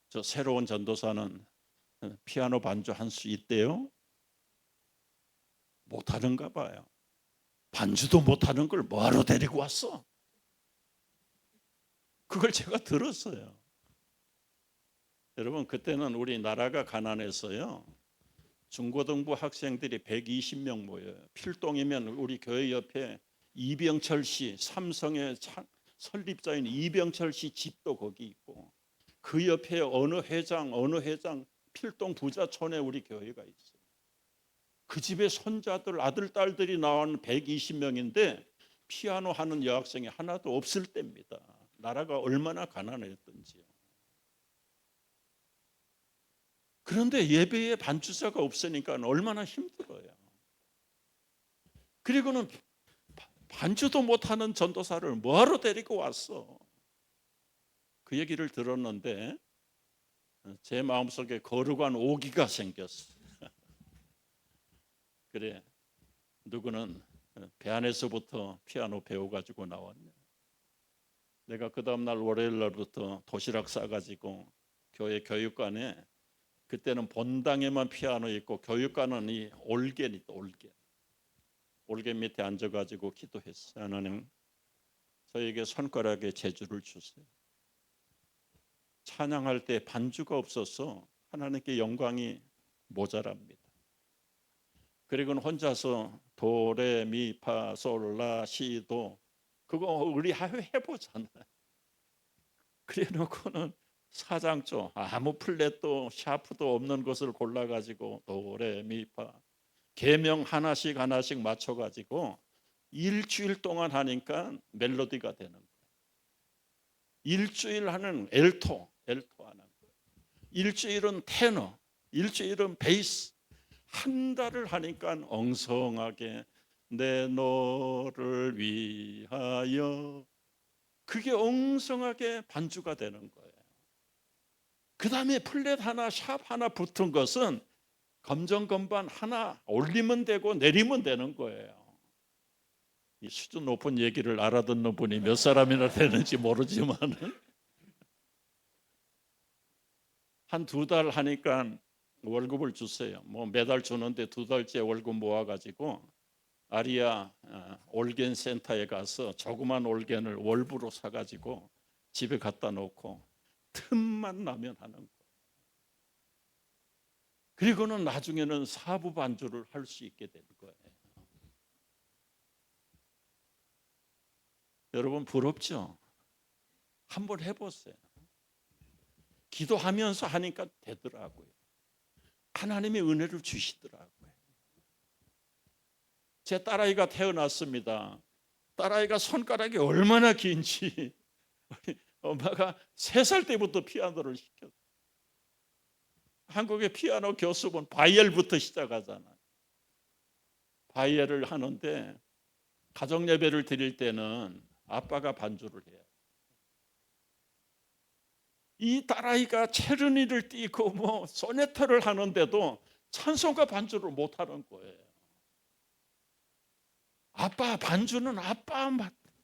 저 새로운 전도사는 피아노 반주할 수 있대요? 못하는가 봐요. 반주도 못하는 걸 뭐하러 데리고 왔어? 그걸 제가 들었어요. 여러분, 그때는 우리나라가 가난해서요, 중고등부 학생들이 120명 모여요. 필동이면 우리 교회 옆에 이병철 씨, 삼성의 설립자인 이병철 씨 집도 거기 있고, 그 옆에 어느 회장 필동 부자촌에 우리 교회가 있어요. 그 집에 손자들 아들 딸들이 나온 120명인데 피아노 하는 여학생이 하나도 없을 때입니다. 나라가 얼마나 가난했던지요. 그런데 예배에 반주자가 없으니까 얼마나 힘들어요. 그리고는 반주도 못하는 전도사를 뭐하러 데리고 왔어? 그 얘기를 들었는데 제 마음속에 거룩한 오기가 생겼어. 그래, 누구는 배 안에서부터 피아노 배워가지고 나왔네. 내가 그 다음날 월요일 날부터 도시락 싸가지고 교회 교육관에, 그때는 본당에만 피아노 있고 교육관은 이 올겐이 있다. 올겐 밑에 앉아가지고 기도했어. 하나님, 저에게 손가락에 재주를 주세요. 찬양할 때 반주가 없어서 하나님께 영광이 모자랍니다. 그리고는 혼자서 도레미파솔라시도 그거 우리 해보잖아. 그래놓고는 사장조 아무 플랫도 샤프도 없는 것을 골라가지고 도레미파 계명 하나씩 맞춰가지고 일주일 동안 하니까 멜로디가 되는 거예요. 일주일 하는 엘토 하는 거예요. 일주일은 테너, 일주일은 베이스. 한 달을 하니까 엉성하게 내 너를 위하여, 그게 엉성하게 반주가 되는 거예요. 그 다음에 플랫 하나 샵 하나 붙은 것은 검정 건반 하나 올리면 되고 내리면 되는 거예요. 이 수준 높은 얘기를 알아듣는 분이 몇 사람이나 되는지 모르지만은 한 2달 하니까 월급을 주세요. 뭐 매달 주는데 2달째 월급 모아가지고 아리아 올겐 센터에 가서 조그만 올겐을 월부로 사가지고 집에 갖다 놓고 틈만 나면 하는 거예요. 그리고는 나중에는 사부 반주를 할 수 있게 된 거예요. 여러분 부럽죠? 한번 해보세요. 기도하면서 하니까 되더라고요. 하나님의 은혜를 주시더라고요. 제 딸아이가 태어났습니다. 딸아이가 손가락이 얼마나 긴지 엄마가 3살 때부터 피아노를 시켰어요. 한국의 피아노 교습은 바이엘부터 시작하잖아요. 바이엘을 하는데 가정 예배를 드릴 때는 아빠가 반주를 해요. 이 딸아이가 체르니를 띄고 뭐 소네타를 하는데도 찬송가 반주를 못 하는 거예요. 아빠 반주는 아빠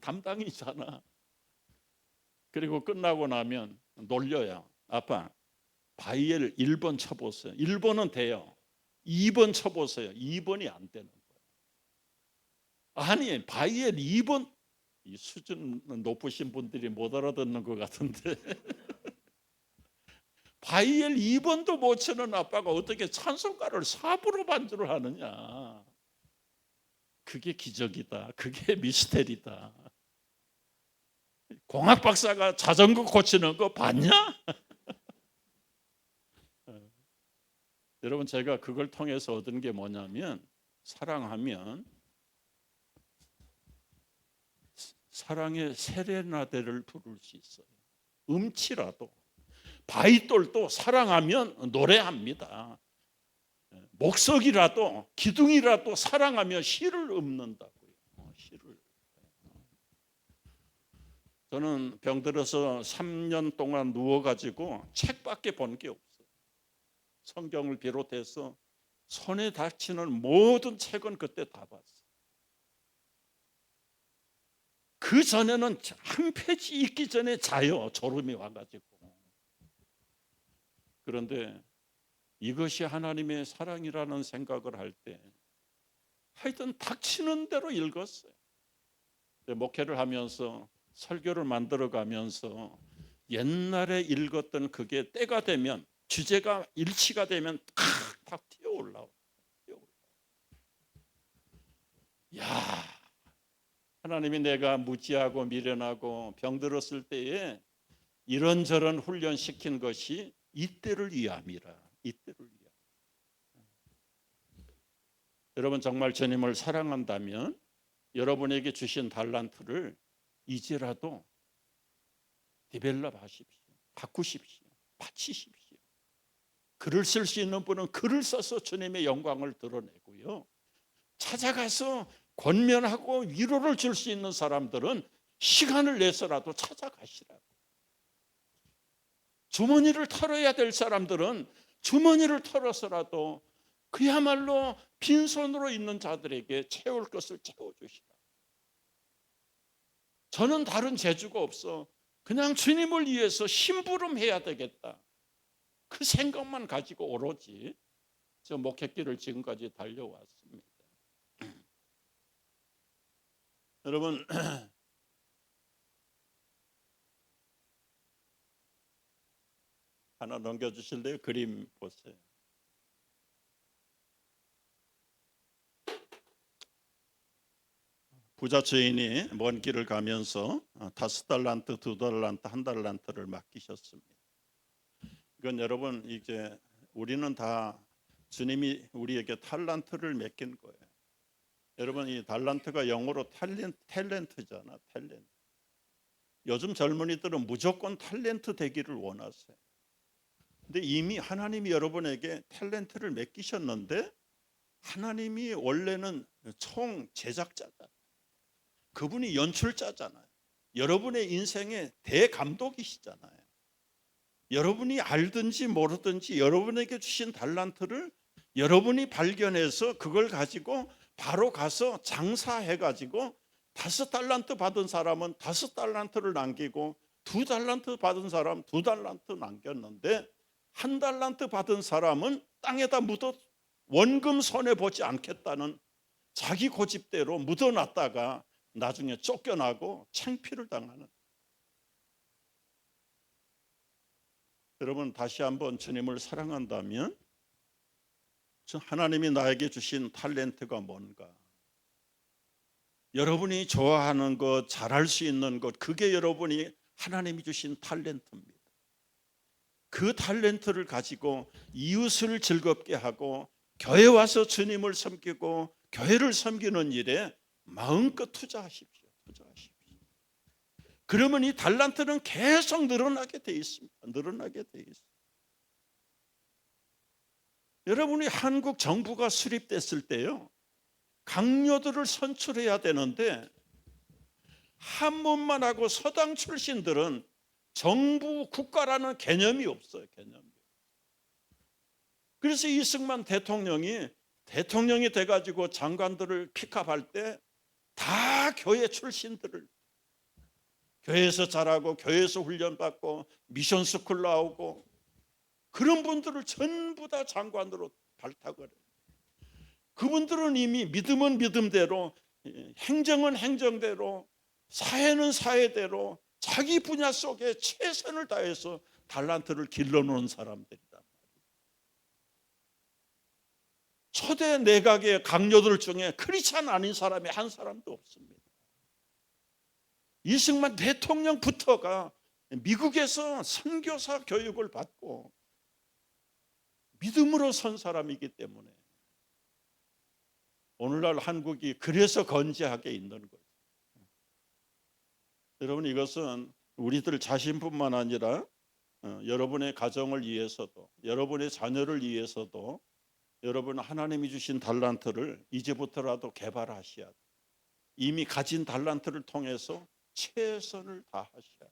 담당이잖아. 그리고 끝나고 나면 놀려요. 아빠 바이엘 1번 쳐보세요. 1번은 돼요. 2번 쳐보세요. 2번이 안 되는 거예요. 아니 바이엘 2번, 이 수준 높으신 분들이 못 알아듣는 것 같은데 바이엘 2번도 못 치는 아빠가 어떻게 찬송가를 4부로 반주를 하느냐. 그게 기적이다. 그게 미스테리다. 공학 박사가 자전거 고치는 거 봤냐? 여러분 제가 그걸 통해서 얻은 게 뭐냐면, 사랑하면 사랑의 세레나데를 부를 수 있어요. 음치라도. 바이돌도 사랑하면 노래합니다. 목석이라도 기둥이라도 사랑하면 시를 읊는다고요. 시를. 저는 병들어서 3년 동안 누워가지고 책밖에 본 게 없어요. 성경을 비롯해서 손에 닥치는 모든 책은 그때 다 봤어요. 그 전에는 한 페이지 읽기 전에 자요. 졸음이 와가지고. 그런데 이것이 하나님의 사랑이라는 생각을 할 때 하여튼 닥치는 대로 읽었어요. 목회를 하면서 설교를 만들어가면서 옛날에 읽었던 그게 때가 되면, 주제가 일치가 되면 탁 튀어올라와요. 야, 하나님이 내가 무지하고 미련하고 병들었을 때에 이런저런 훈련시킨 것이 이때를 위함이라. 이때를 위함. 여러분 정말 주님을 사랑한다면 여러분에게 주신 달란트를 이제라도 디벨롭 하십시오. 바꾸십시오. 바치십시오. 글을 쓸 수 있는 분은 글을 써서 주님의 영광을 드러내고요. 찾아가서 권면하고 위로를 줄 수 있는 사람들은 시간을 내서라도 찾아가시라고. 주머니를 털어야 될 사람들은 주머니를 털어서라도 그야말로 빈손으로 있는 자들에게 채울 것을 채워주시라. 저는 다른 재주가 없어. 그냥 주님을 위해서 심부름해야 되겠다. 그 생각만 가지고 오로지 저 목회길을 지금까지 달려왔습니다. 여러분 하나 넘겨주실래요? 그림 보세요. 부자 주인이 먼 길을 가면서 5달란트, 2달란트, 1달란트를 맡기셨습니다. 이건 여러분 이제 우리는 다 주님이 우리에게 탈란트를 맡긴 거예요. 여러분 이 달란트가 영어로 탤런트잖아. 탤런트. 요즘 젊은이들은 무조건 탤런트 되기를 원하세요. 근데 이미 하나님이 여러분에게 탤런트를 맡기셨는데 하나님이 원래는 총 제작자잖아요. 그분이 연출자잖아요. 여러분의 인생의 대감독이시잖아요. 여러분이 알든지 모르든지 여러분에게 주신 달란트를 여러분이 발견해서 그걸 가지고 바로 가서 장사해가지고 5달란트 받은 사람은 5달란트를 남기고 2달란트 받은 사람 2달란트 남겼는데 1달란트 받은 사람은 땅에다 묻어 원금 손해보지 않겠다는 자기 고집대로 묻어놨다가 나중에 쫓겨나고 창피를 당하는. 여러분 다시 한번 주님을 사랑한다면 하나님이 나에게 주신 탤런트가 뭔가, 여러분이 좋아하는 것, 잘할 수 있는 것, 그게 여러분이 하나님이 주신 탤런트입니다. 그 탤런트를 가지고 이웃을 즐겁게 하고 교회 와서 주님을 섬기고 교회를 섬기는 일에 마음껏 투자하십시오. 그러면 이 달란트는 계속 늘어나게 돼 있습니다. 늘어나게 돼 있어요. 여러분이 한국 정부가 수립됐을 때요, 강요들을 선출해야 되는데 한문만 하고 서당 출신들은 정부 국가라는 개념이 없어요. 개념이. 그래서 이승만 대통령이 돼가지고 장관들을 픽업할 때 다 교회 출신들을, 교회에서 자라고 교회에서 훈련받고 미션 스쿨 나오고 그런 분들을 전부 다 장관으로 발탁을 해요. 그분들은 이미 믿음은 믿음대로, 행정은 행정대로, 사회는 사회대로 자기 분야 속에 최선을 다해서 달란트를 길러놓은 사람들이란 말이에요. 초대 내각의 강요들 중에 크리스찬 아닌 사람이 한 사람도 없습니다. 이승만 대통령부터가 미국에서 선교사 교육을 받고 믿음으로 선 사람이기 때문에 오늘날 한국이 그래서 건재하게 있는 거죠. 여러분 이것은 우리들 자신뿐만 아니라 여러분의 가정을 위해서도, 여러분의 자녀를 위해서도 여러분 하나님이 주신 달란트를 이제부터라도 개발하셔야 돼요. 이미 가진 달란트를 통해서 최선을 다하셔야 돼요.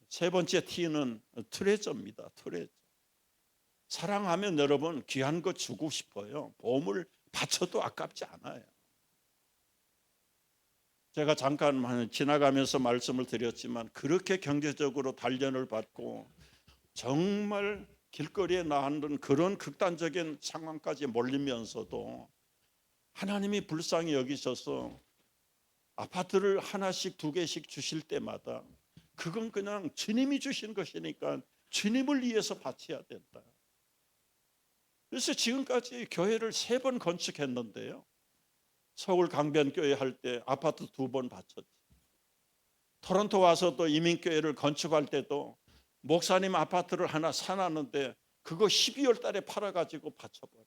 세 번째 T는 트레저입니다. 트레저. 사랑하면 여러분 귀한 거 주고 싶어요. 보험을 바쳐도 아깝지 않아요. 제가 잠깐 지나가면서 말씀을 드렸지만 그렇게 경제적으로 단련을 받고 정말 길거리에 나앉은 그런 극단적인 상황까지 몰리면서도 하나님이 불쌍히 여기셔서 아파트를 하나씩 2개씩 주실 때마다 그건 그냥 주님이 주신 것이니까 주님을 위해서 바쳐야 된다. 그래서 지금까지 교회를 3번 건축했는데요, 서울 강변교회 할 때 아파트 2번 바쳤지. 토론토 와서 또 이민교회를 건축할 때도 목사님 아파트를 하나 사놨는데 그거 12월 달에 팔아가지고 바쳐버려.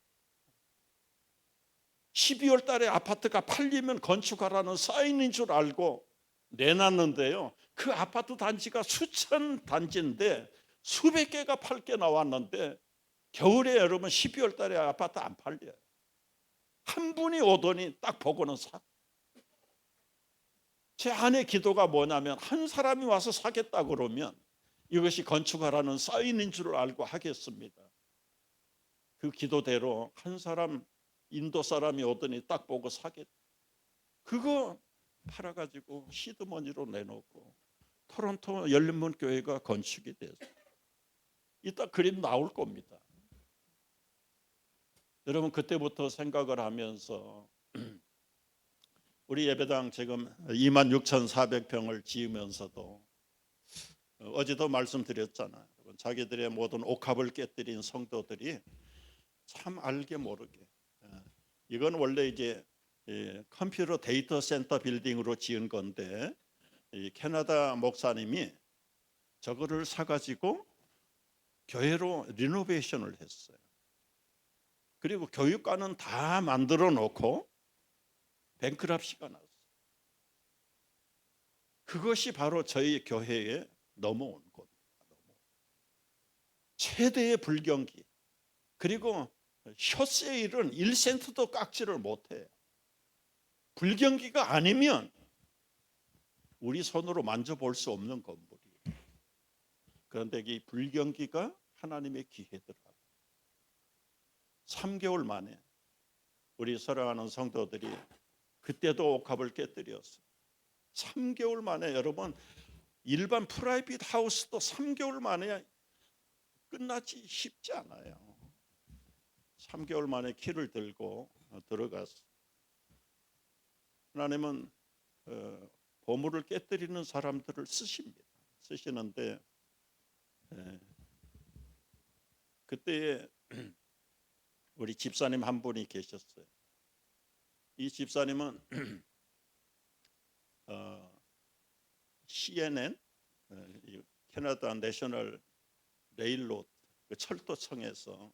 12월 달에 아파트가 팔리면 건축하라는 사인인 줄 알고 내놨는데요. 그 아파트 단지가 수천 단지인데 수백 개가 팔게 나왔는데 겨울에 여러분 12월 달에 아파트 안 팔려요. 한 분이 오더니 딱 보고는 사. 제 아내 기도가 뭐냐면 한 사람이 와서 사겠다 그러면 이것이 건축하라는 사인인 줄 알고 하겠습니다. 그 기도대로 한 사람 인도 사람이 오더니 딱 보고 사겠다. 그거 팔아가지고 시드머니로 내놓고 토론토 열린문교회가 건축이 돼서 이따 그림 나올 겁니다. 여러분 그때부터 생각을 하면서 우리 예배당 지금 26,400평을 지으면서도 어제도 말씀드렸잖아요. 자기들의 모든 옥합을 깨뜨린 성도들이 참 알게 모르게 이건 원래 이제 컴퓨터 데이터 센터 빌딩으로 지은 건데 캐나다 목사님이 저거를 사가지고 교회로 리노베이션을 했어요. 그리고 교육관은 다 만들어 놓고 뱅크럽시가 났어요. 그것이 바로 저희 교회에 넘어온 겁니다. 최대의 불경기. 그리고 숏세일은 1센트도 깎지를 못해요. 불경기가 아니면 우리 손으로 만져볼 수 없는 건물이에요. 그런데 이 불경기가 하나님의 기회더라고요. 3개월 만에 우리 사랑하는 성도들이 그때도 옥합을 깨뜨렸어요. 3개월 만에 여러분 일반 프라이빗 하우스도 3개월 만에 끝나지 쉽지 않아요. 3개월 만에 키를 들고 들어갔어요. 하나님은 보물을 깨뜨리는 사람들을 쓰시는데 그때 우리 집사님 한 분이 계셨어요. 이 집사님은 CNN 캐나다 내셔널 레일로드 그 철도청에서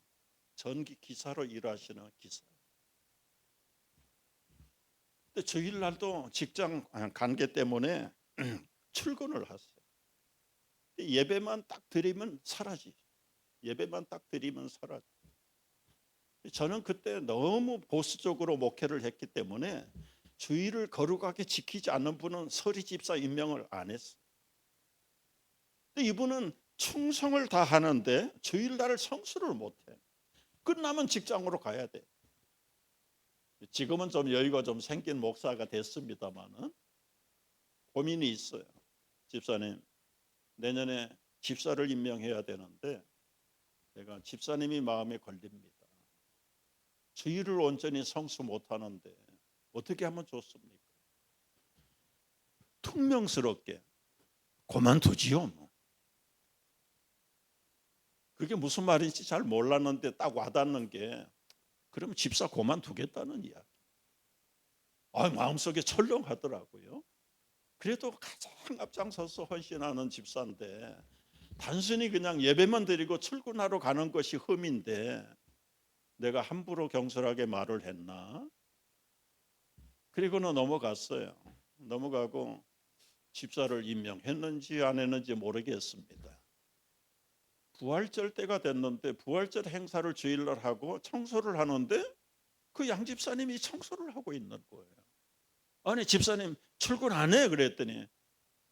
전기 기사로 일하시는 기사. 근데 주일날도 직장 관계 때문에 출근을 하세요. 예배만 딱 드리면 사라지. 예배만 딱 드리면 사라지. 저는 그때 너무 보수적으로 목회를 했기 때문에 주일을 거룩하게 지키지 않는 분은 서리 집사 임명을 안 했어요. 근데 이분은 충성을 다 하는데 주일날을 성수를 못해. 끝나면 직장으로 가야 돼. 지금은 좀 여유가 좀 생긴 목사가 됐습니다만은 고민이 있어요. 집사님, 내년에 집사를 임명해야 되는데 내가 집사님이 마음에 걸립니다. 주일을 온전히 성수 못하는데 어떻게 하면 좋습니까? 퉁명스럽게 그만두지요. 뭐. 그게 무슨 말인지 잘 몰랐는데 딱 와닿는 게 그러면 집사 그만두겠다는 이야기. 마음속에 철렁하더라고요. 그래도 가장 앞장서서 헌신하는 집사인데 단순히 그냥 예배만 드리고 출근하러 가는 것이 흠인데 내가 함부로 경솔하게 말을 했나? 그리고는 넘어갔어요. 넘어가고 집사를 임명했는지 안 했는지 모르겠습니다. 부활절 때가 됐는데 부활절 행사를 주일날 하고 청소를 하는데 그 양집사님이 청소를 하고 있는 거예요. 아니 집사님 출근 안 해? 그랬더니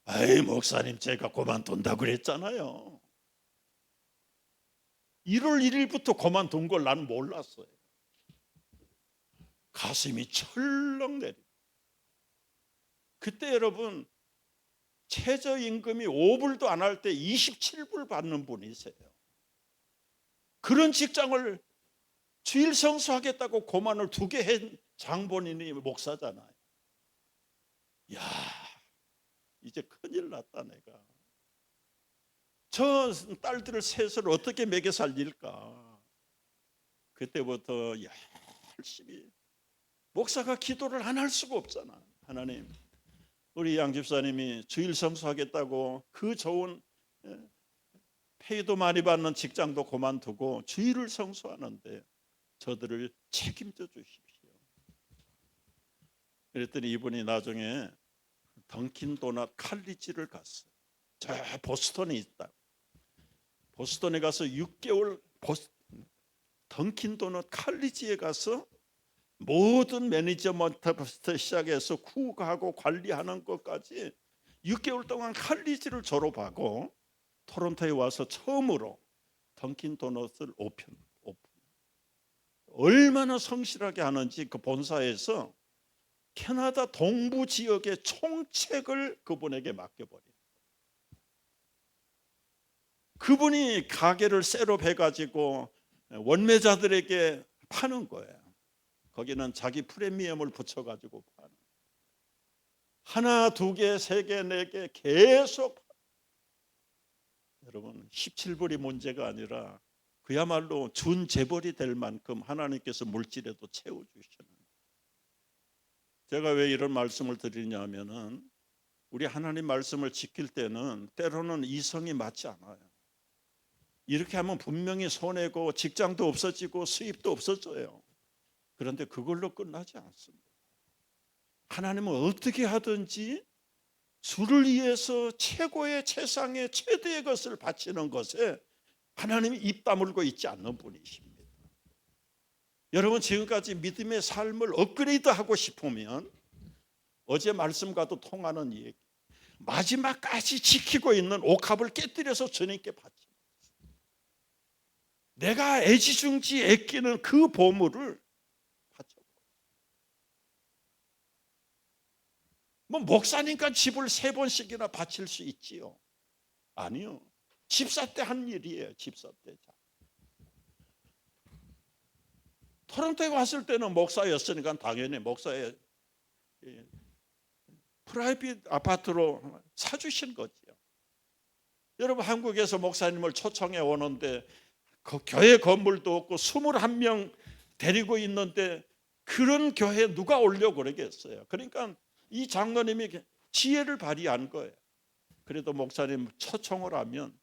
아이 목사님 제가 그만둔다고 그랬잖아요. 1월 1일부터 그만둔 걸 난 몰랐어요. 가슴이 철렁 내려. 그때 여러분 최저임금이 5불도 안 할 때 27불 받는 분이세요. 그런 직장을 주일 성수하겠다고 고만을 2개 한 장본인이 목사잖아요. 야, 이제 큰일 났다 내가. 저 딸들을 셋을 어떻게 먹여 살릴까. 그때부터 열심히 목사가 기도를 안 할 수가 없잖아. 하나님, 우리 양 집사님이 주일 성수하겠다고 그 좋은 페이도 많이 받는 직장도 그만두고 주일을 성수하는데 저들을 책임져 주십시오. 그랬더니 이분이 나중에 던킨 도넛 칼리지를 갔어요. 저 보스턴에 있다. 보스턴에 가서 6개월 던킨 도넛 칼리지에 가서 모든 매니저먼트부터 시작해서 구하고 관리하는 것까지 6개월 동안 칼리지를 졸업하고 토론토에 와서 처음으로 던킨 도넛을 오픈. 얼마나 성실하게 하는지 그 본사에서 캐나다 동부 지역의 총책을 그분에게 맡겨버려요. 그분이 가게를 셋업해가지고 원매자들에게 파는 거예요. 거기는 자기 프리미엄을 붙여가지고 파는. 하나, 두 개, 세 개, 네 개 계속. 여러분 17불이 문제가 아니라 그야말로 준재벌이 될 만큼 하나님께서 물질에도 채워주시는. 제가 왜 이런 말씀을 드리냐면은 우리 하나님 말씀을 지킬 때는 때로는 이성이 맞지 않아요. 이렇게 하면 분명히 손해고 직장도 없어지고 수입도 없어져요. 그런데 그걸로 끝나지 않습니다. 하나님은 어떻게 하든지 주를 위해서 최고의 최상의 최대의 것을 바치는 것에 하나님이 입 다물고 있지 않는 분이십니다. 여러분 지금까지 믿음의 삶을 업그레이드하고 싶으면 어제 말씀과도 통하는 얘기, 마지막까지 지키고 있는 옥합을 깨뜨려서 주님께 바치는 거예요. 내가 애지중지 아끼는 그 보물을 바쳐버려요. 뭐 목사니까 집을 3번씩이나 바칠 수 있지요? 아니요. 집사 때 한 일이에요. 집사 때. 토론토에 왔을 때는 목사였으니까 당연히 목사의 프라이빗 아파트로 사주신 거지요. 여러분 한국에서 목사님을 초청해 오는데 그 교회 건물도 없고 21명 데리고 있는데 그런 교회에 누가 오려고 그러겠어요. 그러니까 이 장로님이 지혜를 발휘한 거예요. 그래도 목사님 초청을 하면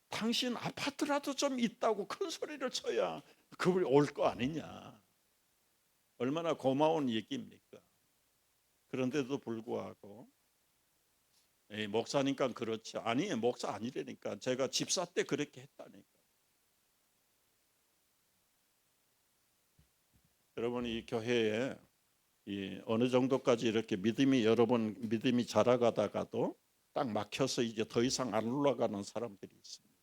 당신 아파트라도 좀 있다고 큰 소리를 쳐야 그분이 올 거 아니냐. 얼마나 고마운 얘기입니까? 그런데도 불구하고 목사니까 그렇지. 아니 목사 아니라니까. 제가 집사 때 그렇게 했다니까. 여러분 이 교회에 어느 정도까지 이렇게 여러분 믿음이 자라가다가도 딱 막혀서 이제 더 이상 안 올라가는 사람들이 있습니다.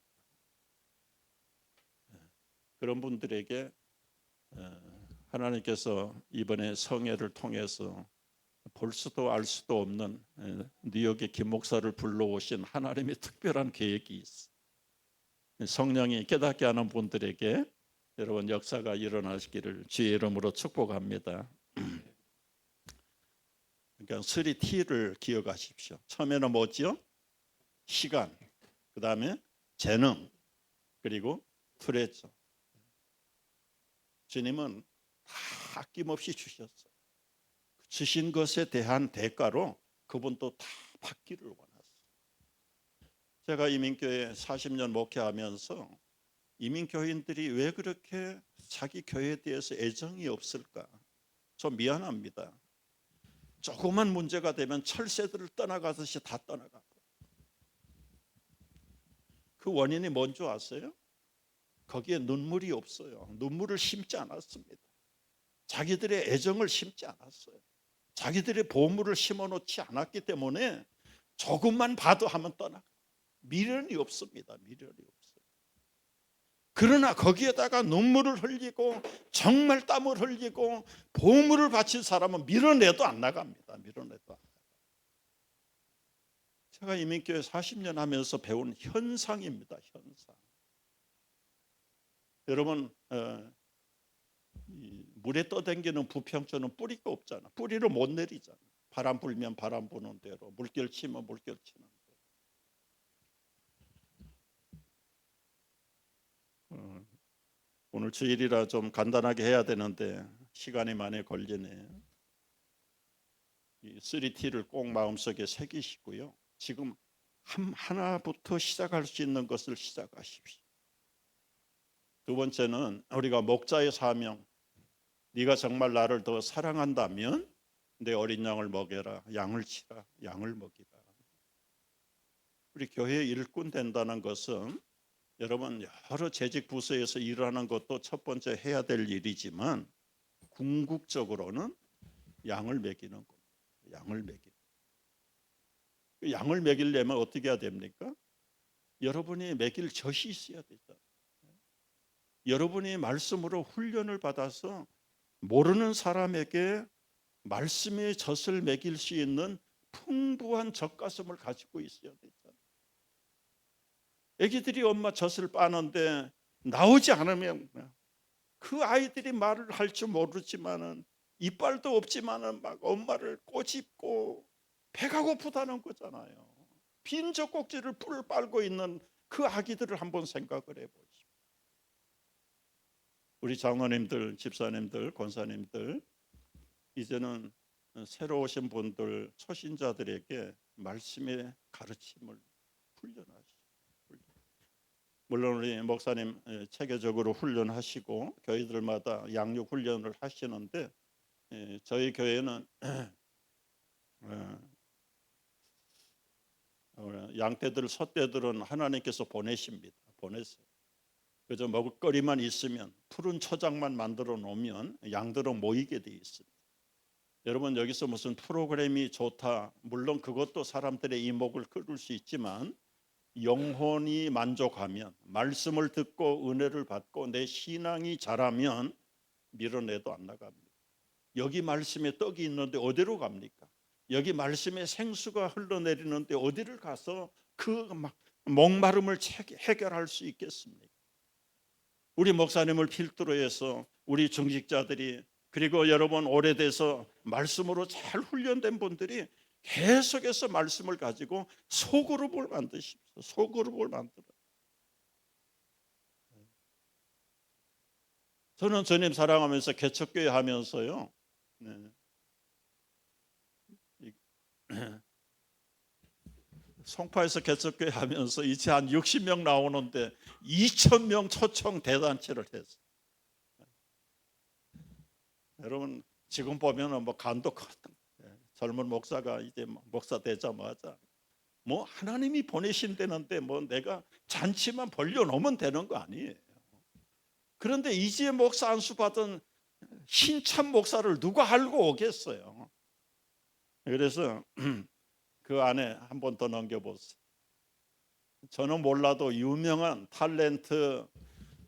그런 분들에게 하나님께서 이번에 성회를 통해서 볼 수도 알 수도 없는 뉴욕의 김 목사를 불러오신 하나님의 특별한 계획이 있어요. 성령이 깨닫게 하는 분들에게 여러분 역사가 일어나시기를 주의 이름으로 축복합니다. 그러니까 3T를 기억하십시오. 처음에는 뭐지요? 시간, 그 다음에 재능, 그리고 트레저. 주님은 다 아낌없이 주셨어요. 주신 것에 대한 대가로 그분도 다 받기를 원하셨어요. 제가 이민교회 40년 목회하면서 이민교인들이 왜 그렇게 자기 교회에 대해서 애정이 없을까? 좀 미안합니다. 조그만 문제가 되면 철새들을 떠나가듯이 다 떠나가고. 그 원인이 뭔지 아세요? 거기에 눈물이 없어요. 눈물을 심지 않았습니다. 자기들의 애정을 심지 않았어요. 자기들의 보물을 심어놓지 않았기 때문에 조금만 봐도 하면 떠나가. 미련이 없습니다. 미련이 없어요. 그러나 거기에다가 눈물을 흘리고 정말 땀을 흘리고 보물을 바친 사람은 밀어내도 안 나갑니다. 밀어내도 안 나가요. 제가 이민교회 40년 하면서 배운 현상입니다. 현상. 여러분 물에 떠다니는 부평초는 뿌리가 없잖아. 뿌리를 못 내리잖아. 바람 불면 바람 부는 대로, 물결 치면 물결 치는 대로. 오늘 주일이라 좀 간단하게 해야 되는데 시간이 많이 걸리네. 이 3T를 꼭 마음속에 새기시고요. 지금 하나부터 시작할 수 있는 것을 시작하십시오. 두 번째는 우리가 목자의 사명. 네가 정말 나를 더 사랑한다면 내 어린 양을 먹여라. 양을 치라. 양을 먹이라. 우리 교회 일꾼 된다는 것은 여러분 여러 재직 부서에서 일하는 것도 첫 번째 해야 될 일이지만 궁극적으로는 양을 먹이는 겁니다. 양을 먹이는. 양을 먹이려면 어떻게 해야 됩니까? 여러분이 먹일 젖이 있어야 되죠. 여러분이 말씀으로 훈련을 받아서 모르는 사람에게 말씀의 젖을 먹일 수 있는 풍부한 젖가슴을 가지고 있어야 되잖아요. 애기들이 엄마 젖을 빠는데 나오지 않으면 그 아이들이 말을 할 줄 모르지만은 이빨도 없지만은 막 엄마를 꼬집고 배가 고프다는 거잖아요. 빈 젖꼭지를 뿔 빨고 있는 그 아기들을 한번 생각을 해보십시오. 우리 장로님들, 집사님들, 권사님들 이제는 새로 오신 분들, 초신자들에게 말씀의 가르침을 훈련하시죠. 물론 우리 목사님 체계적으로 훈련하시고 교회들마다 양육 훈련을 하시는데 저희 교회는 양떼들, 소떼들은 하나님께서 보내십니다. 보내세요. 그저 먹을거리만 있으면 푸른 초장만 만들어 놓으면 양들은 모이게 돼 있습니다. 여러분 여기서 무슨 프로그램이 좋다, 물론 그것도 사람들의 이목을 끌을 수 있지만 영혼이 만족하면, 말씀을 듣고 은혜를 받고 내 신앙이 자라면 밀어내도 안 나갑니다. 여기 말씀에 떡이 있는데 어디로 갑니까? 여기 말씀에 생수가 흘러내리는데 어디를 가서 그 목마름을 해결할 수 있겠습니까? 우리 목사님을 필두로 해서 우리 중직자들이, 그리고 여러분 오래돼서 말씀으로 잘 훈련된 분들이 계속해서 말씀을 가지고 소그룹을 만드십시오. 소그룹을 만들어. 저는 주님 사랑하면서 개척교회 하면서요. 네. 송파에서 개척교회 하면서 이제 한 60명 나오는데 2,000명 초청 대단체를 했어요. 여러분 지금 보면은 뭐 간도 젊은 목사가 이제 목사 되자마자 뭐 하나님이 보내신다는데 뭐 내가 잔치만 벌려놓으면 되는 거 아니에요. 그런데 이지혜 목사 안수 받은 신참 목사를 누가 알고 오겠어요. 그래서 그 안에 한 번 더 넘겨보세요. 저는 몰라도 유명한 탤런트,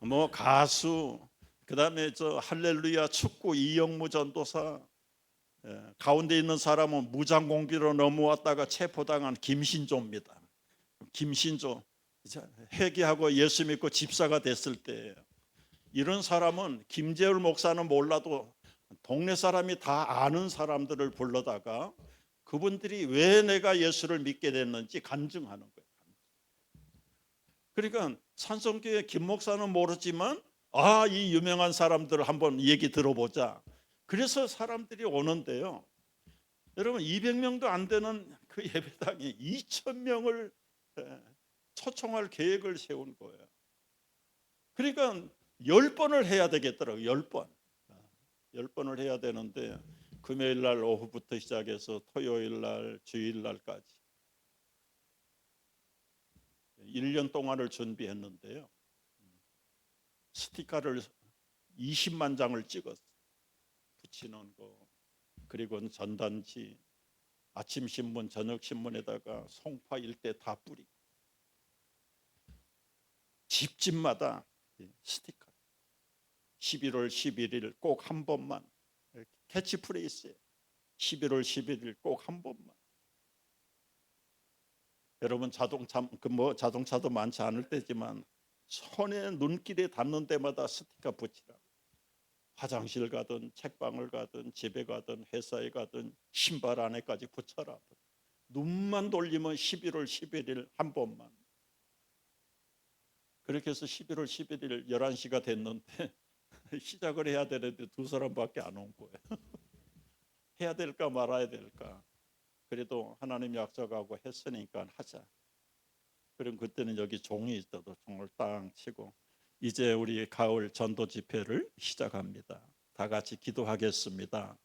뭐 가수, 그다음에 저 할렐루야 축구 이영무 전도사, 가운데 있는 사람은 무장공비로 넘어왔다가 체포당한 김신조입니다. 김신조 회개하고 예수 믿고 집사가 됐을 때예요. 이런 사람은 김재울 목사는 몰라도 동네 사람이 다 아는 사람들을 불러다가 그분들이 왜 내가 예수를 믿게 됐는지 간증하는 거예요. 그러니까 찬송교회 김 목사는 모르지만 이 유명한 사람들 한번 얘기 들어보자. 그래서 사람들이 오는데요. 여러분 200명도 안 되는 그 예배당이 2,000명을 초청할 계획을 세운 거예요. 그러니까 10번을 해야 되겠더라고요. 10번. 10번을 해야 되는데 금요일 날 오후부터 시작해서 토요일 날, 주일 날까지 1년 동안을 준비했는데요. 스티커를 20만 장을 찍었어요. 붙이는 거, 그리고 전단지, 아침 신문, 저녁 신문에다가 송파 일대 다 뿌리고 집집마다 스티커. 11월 11일 꼭 한 번만, 캐치프레이스에 11월 11일 꼭 한 번만. 여러분 자동차도 많지 않을 때지만 손에 눈길에 닿는 데마다 스티커 붙이라고. 화장실 가든 책방을 가든 집에 가든 회사에 가든 신발 안에까지 붙여라. 눈만 돌리면 11월 11일 한 번만. 그렇게 해서 11월 11일 11시가 됐는데 시작을 해야 되는데 두 사람밖에 안 온 거예요. 해야 될까 말아야 될까. 그래도 하나님 약속하고 했으니까 하자. 그럼 그때는 여기 종이 있어도 종을 땅 치고 이제 우리 가을 전도 집회를 시작합니다. 다 같이 기도하겠습니다.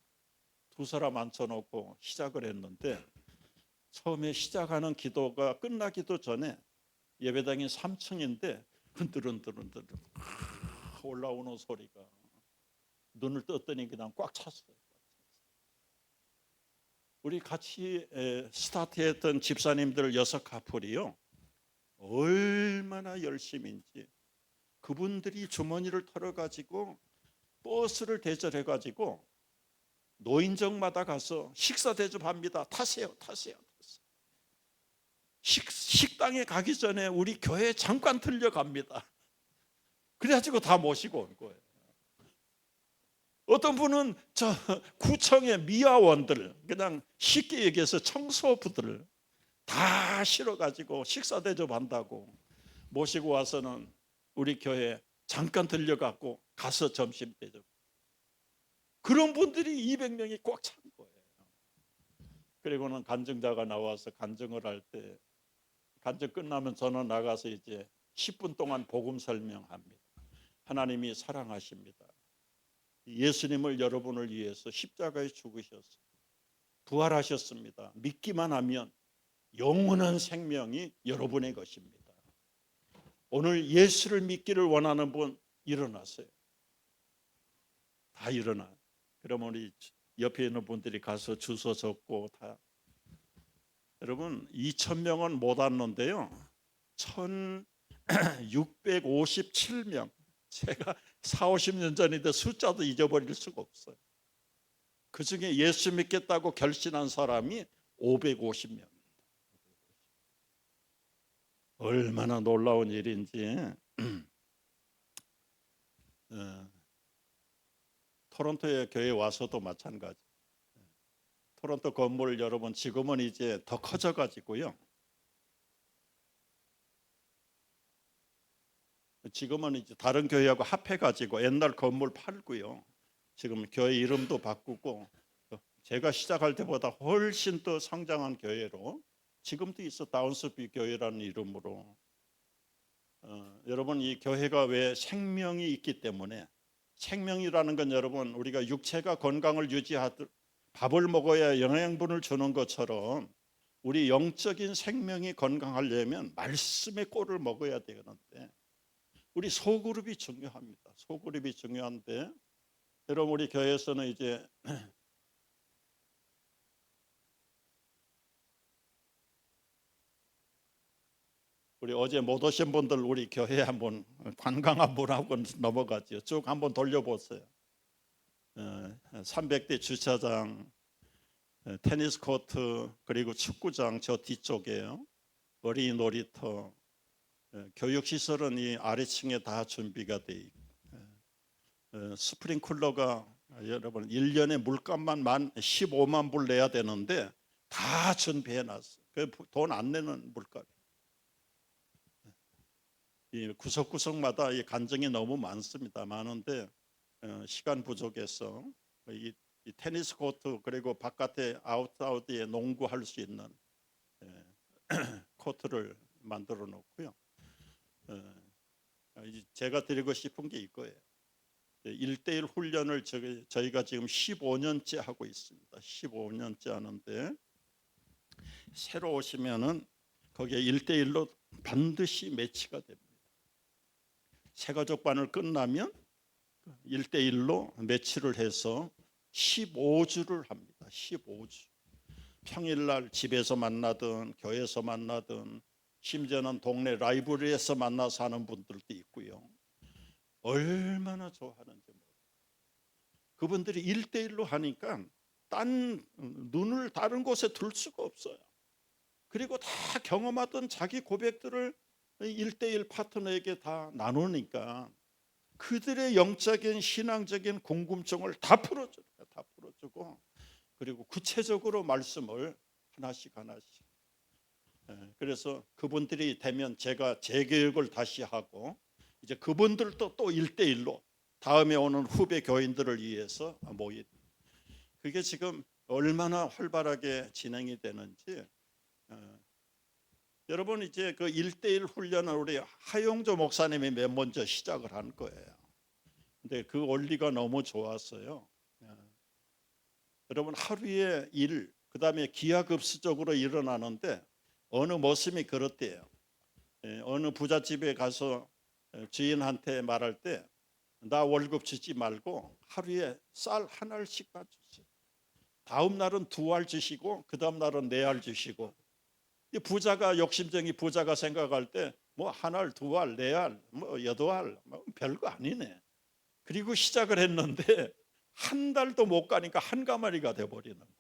두 사람 앉혀놓고 시작을 했는데 처음에 시작하는 기도가 끝나기도 전에 예배당이 3층인데 흔들흔들 올라오는 소리가 눈을 떴더니 그냥 꽉 찼어요. 우리 같이 스타트했던 집사님들 6커플이요. 얼마나 열심인지 그분들이 주머니를 털어가지고 버스를 대절해가지고 노인정마다 가서 식사 대접합니다. 타세요. 식당에 가기 전에 우리 교회 잠깐 들려갑니다. 그래가지고 다 모시고 온 거예요. 어떤 분은 저 구청의 미화원들, 그냥 쉽게 얘기해서 청소부들 다 실어가지고 식사 대접한다고 모시고 와서는 우리 교회 잠깐 들려갖고 가서 점심 대접. 그런 분들이 200명이 꽉 찬 거예요. 그리고는 간증자가 나와서 간증을 할 때 간증 끝나면 저는 나가서 이제 10분 동안 복음 설명합니다. 하나님이 사랑하십니다. 예수님을 여러분을 위해서 십자가에 죽으셔서 부활하셨습니다. 믿기만 하면 영원한 생명이 여러분의 것입니다. 오늘 예수를 믿기를 원하는 분 일어나세요. 다 일어나. 그러면 우리 옆에 있는 분들이 가서 주소 적고 다. 여러분 2,000명은 못 왔는데요. 1,657명. 제가 40-50년 전인데 숫자도 잊어버릴 수가 없어요. 그중에 예수 믿겠다고 결심한 사람이 550명. 얼마나 놀라운 일인지. 토론토에 교회 와서도 마찬가지. 토론토 건물 여러분 지금은 이제 더 커져 가지고요. 지금은 이제 다른 교회하고 합해 가지고 옛날 건물 팔고요. 지금 교회 이름도 바꾸고 제가 시작할 때보다 훨씬 더 성장한 교회로 지금도 있어. 다운스비 교회라는 이름으로. 여러분 이 교회가 왜 생명이 있기 때문에, 생명이라는 건 여러분 우리가 육체가 건강을 유지하듯 밥을 먹어야 영양분을 주는 것처럼 우리 영적인 생명이 건강하려면 말씀의 꼴을 먹어야 되는데 우리 소그룹이 중요합니다. 소그룹이 중요한데 여러분 우리 교회에서는 이제 우리 어제 못 오신 분들 우리 교회 한번 관광 한번 하고 넘어가죠. 쭉 한번 돌려보세요. 300대 주차장, 테니스 코트, 그리고 축구장 저 뒤쪽에요. 어린이 놀이터, 교육시설은 이 아래층에 다 준비가 돼 있고, 스프링클러가 여러분 1년에 물값만 15만 불 내야 되는데 다 준비해놨어요. 돈 안 내는 물값. 이 구석구석마다 이 간증이 너무 많습니다. 많은데 시간 부족해서 이 테니스 코트 그리고 바깥에 아웃사이드에 농구할 수 있는 코트를 만들어 놓고요. 제가 드리고 싶은 게 이거예요. 1:1 훈련을 저희가 지금 15년째 하고 있습니다. 15년째 하는데 새로 오시면은 거기에 1:1로 반드시 매치가 됩니다. 새가족반을 끝나면 1:1로 매치를 해서 15주를 합니다. 15주. 평일날 집에서 만나든 교회에서 만나든 심지어는 동네 라이브러리에서 만나서 하는 분들도 있고요. 얼마나 좋아하는지 몰라요. 그분들이 1:1로 하니까 눈을 다른 곳에 둘 수가 없어요. 그리고 다 경험하던 자기 고백들을 1:1 파트너에게 다 나누니까 그들의 영적인 신앙적인 궁금증을 다 풀어주고 그리고 구체적으로 말씀을 하나씩 그래서 그분들이 되면 제가 재교육을 다시 하고 이제 그분들도 또 1:1로 다음에 오는 후배 교인들을 위해서 모인. 그게 지금 얼마나 활발하게 진행이 되는지. 여러분, 이제 그 1대1 훈련을 우리 하용조 목사님이 맨 먼저 시작을 한 거예요. 근데 그 원리가 너무 좋았어요. 여러분, 하루에 일, 그다음에 기하급수적으로 일어나는데 어느 모습이 그렇대요. 어느 부잣집에 가서 주인한테 말할 때 나 월급 주지 말고 하루에 쌀 한 알씩 주세요. 다음 날은 2알 주시고 그 다음 날은 4알 주시고. 이 부자가 욕심쟁이 부자가 생각할 때 뭐 1알, 2알, 4알, 뭐 8알 뭐 별거 아니네. 그리고 시작을 했는데 한 달도 못 가니까 한 가마리가 돼버리는 거예요.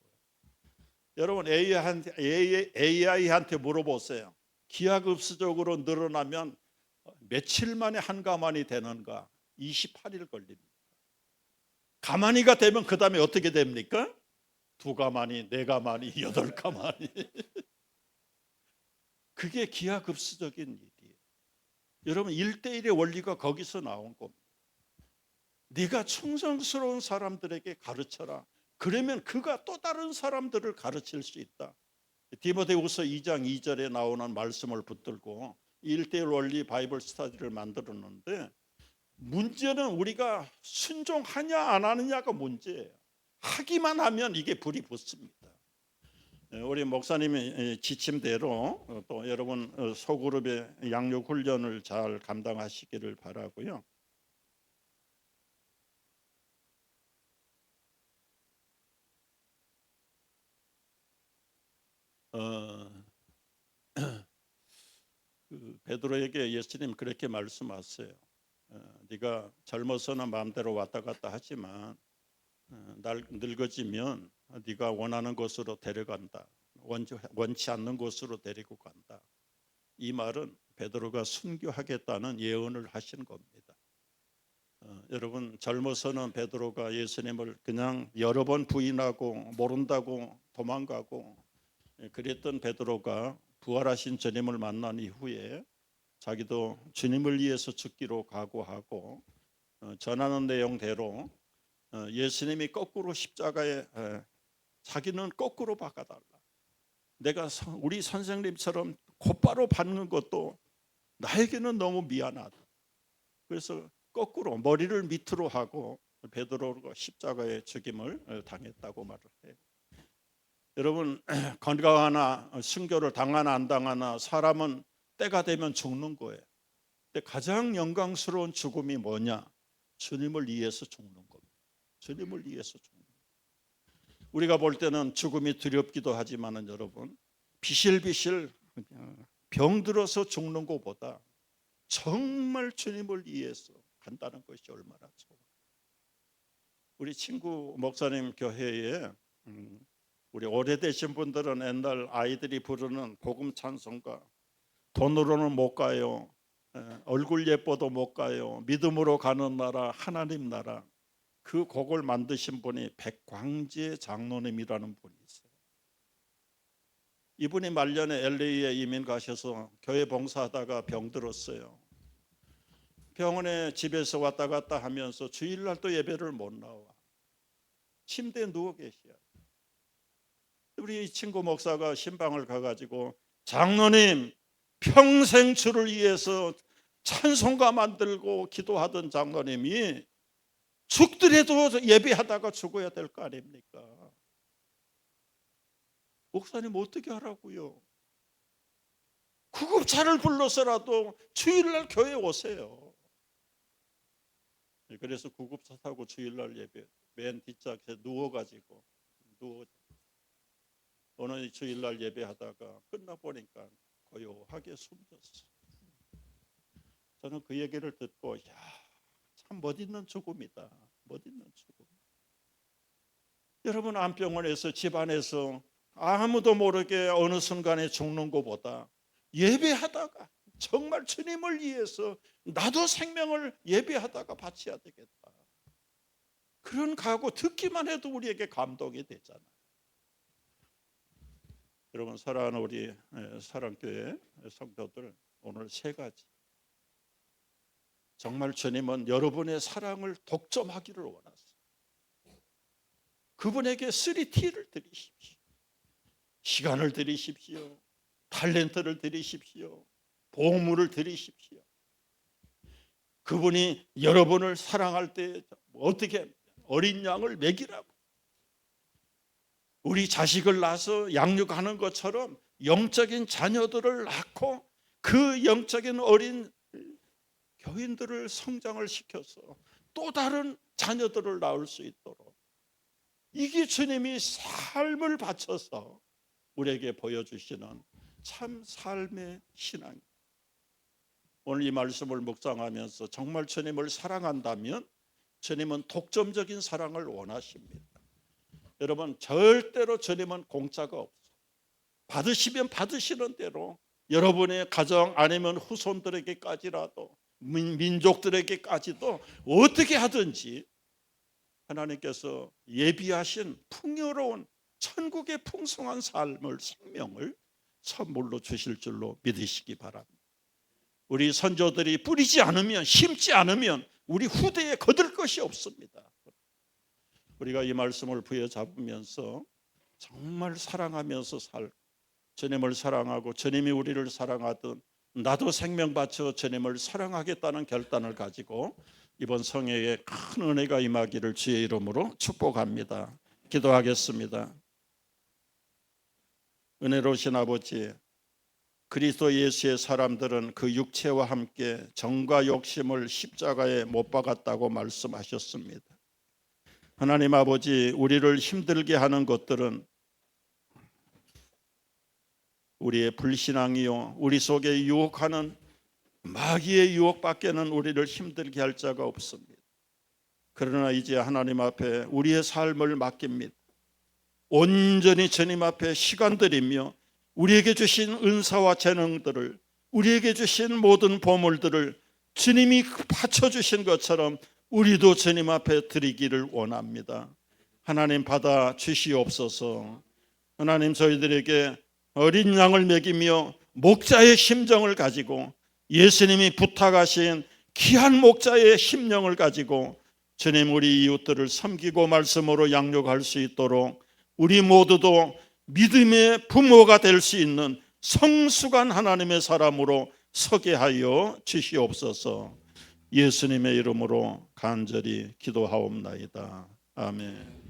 여러분, AI한테 물어보세요. 기하급수적으로 늘어나면 며칠 만에 한 가마니 되는가? 28일 걸립니다. 가마니가 되면 그 다음에 어떻게 됩니까? 2가마니, 4가마니, 8가마니. 그게 기하급수적인 일이에요. 여러분, 1대1의 원리가 거기서 나온 겁니다. 네가 충성스러운 사람들에게 가르쳐라. 그러면 그가 또 다른 사람들을 가르칠 수 있다. 디모데후서 2장 2절에 나오는 말씀을 붙들고 1대1 원리 바이블 스터디를 만들었는데, 문제는 우리가 순종하냐 안 하느냐가 문제예요. 하기만 하면 이게 불이 붙습니다. 우리 목사님이 지침대로 또 여러분 소그룹의 양육 훈련을 잘 감당하시기를 바라고요. 그 베드로에게 예수님 그렇게 말씀하세요. 네가 젊어서는 마음대로 왔다 갔다 하지만 늙어지면 네가 원하는 곳으로 데려간다. 원치 않는 곳으로 데리고 간다. 이 말은 베드로가 순교하겠다는 예언을 하신 겁니다. 여러분, 젊어서는 베드로가 예수님을 그냥 여러 번 부인하고 모른다고 도망가고 그랬던 베드로가 부활하신 주님을 만난 이후에 자기도 주님을 위해서 죽기로 각오하고 전하는 내용대로 예수님이 거꾸로 십자가에 자기는 거꾸로 박아달라. 내가 우리 선생님처럼 곧바로 받는 것도 나에게는 너무 미안하다. 그래서 거꾸로 머리를 밑으로 하고 베드로가 십자가에 죽임을 당했다고 말을 해요. 여러분, 건강하나 순교를 당하나 안 당하나 사람은 때가 되면 죽는 거예요. 근데 가장 영광스러운 죽음이 뭐냐? 주님을 위해서 죽는 겁니다. 주님을 위해서 죽는 겁니다. 우리가 볼 때는 죽음이 두렵기도 하지만은 여러분, 비실비실 병들어서 죽는 것보다 정말 주님을 위해서 간다는 것이 얼마나 좋아. 우리 친구 목사님 교회에 우리 오래되신 분들은 옛날 아이들이 부르는 복음 찬송가, 돈으로는 못 가요, 얼굴 예뻐도 못 가요, 믿음으로 가는 나라 하나님 나라, 그 곡을 만드신 분이 백광재 장로님이라는 분이 있어요. 이분이 말년에 LA에 이민 가셔서 교회 봉사하다가 병들었어요. 병원에 집에서 왔다 갔다 하면서 주일날도 예배를 못 나와. 침대에 누워 계셔요. 우리 친구 목사가 신방을 가가지고, 장로님, 평생 주를 위해서 찬송가 만들고 기도하던 장로님이 죽더라도 예배하다가 죽어야 될 거 아닙니까? 목사님 어떻게 하라고요? 구급차를 불러서라도 주일날 교회에 오세요. 그래서 구급차 타고 주일날 예배 맨 뒷좌석에 누워가지고 어느 주일날 예배하다가 끝나보니까 고요하게 숨졌어. 저는 그 얘기를 듣고, 참 멋있는 죽음이다. 멋있는 죽음. 여러분, 안병원에서 집안에서 아무도 모르게 어느 순간에 죽는 것보다 예배하다가 정말 주님을 위해서 나도 생명을 예배하다가 바쳐야 되겠다. 그런 각오 듣기만 해도 우리에게 감동이 되잖아요. 여러분, 사랑하는 우리 사랑교회 성도들, 오늘 3가지. 정말 주님은 여러분의 사랑을 독점하기를 원하세요. 그분에게 3T를 드리십시오. 시간을 드리십시오. 탤런트를 드리십시오. 보물을 드리십시오. 그분이 여러분을 사랑할 때 어떻게 어린 양을 먹이라고, 우리 자식을 낳아서 양육하는 것처럼 영적인 자녀들을 낳고 그 영적인 어린 교인들을 성장을 시켜서 또 다른 자녀들을 낳을 수 있도록, 이게 주님이 삶을 바쳐서 우리에게 보여주시는 참 삶의 신앙입니다. 오늘 이 말씀을 묵상하면서 정말 주님을 사랑한다면 주님은 독점적인 사랑을 원하십니다. 여러분, 절대로 주님은 공짜가 없어요. 받으시면 받으시는 대로 여러분의 가정 아니면 후손들에게까지라도, 민족들에게까지도 어떻게 하든지 하나님께서 예비하신 풍요로운 천국의 풍성한 삶을, 생명을 선물로 주실 줄로 믿으시기 바랍니다. 우리 선조들이 뿌리지 않으면, 심지 않으면 우리 후대에 거둘 것이 없습니다. 우리가 이 말씀을 부여잡으면서 정말 사랑하면서 살고, 주님을 사랑하고 주님이 우리를 사랑하듯 나도 생명 바쳐 주님을 사랑하겠다는 결단을 가지고 이번 성회에 큰 은혜가 임하기를 주의 이름으로 축복합니다. 기도하겠습니다. 은혜로우신 아버지, 그리스도 예수의 사람들은 그 육체와 함께 정과 욕심을 십자가에 못 박았다고 말씀하셨습니다. 하나님 아버지, 우리를 힘들게 하는 것들은 우리의 불신앙이요, 우리 속에 유혹하는 마귀의 유혹밖에는 우리를 힘들게 할 자가 없습니다. 그러나 이제 하나님 앞에 우리의 삶을 맡깁니다. 온전히 주님 앞에 시간 드리며 우리에게 주신 은사와 재능들을, 우리에게 주신 모든 보물들을 주님이 바쳐주신 것처럼 우리도 주님 앞에 드리기를 원합니다. 하나님, 받아 주시옵소서. 하나님, 저희들에게 어린 양을 먹이며 목자의 심정을 가지고, 예수님이 부탁하신 귀한 목자의 심령을 가지고 주님, 우리 이웃들을 섬기고 말씀으로 양육할 수 있도록 우리 모두도 믿음의 부모가 될 수 있는 성숙한 하나님의 사람으로 서게 하여 주시옵소서. 예수님의 이름으로 간절히 기도하옵나이다. 아멘.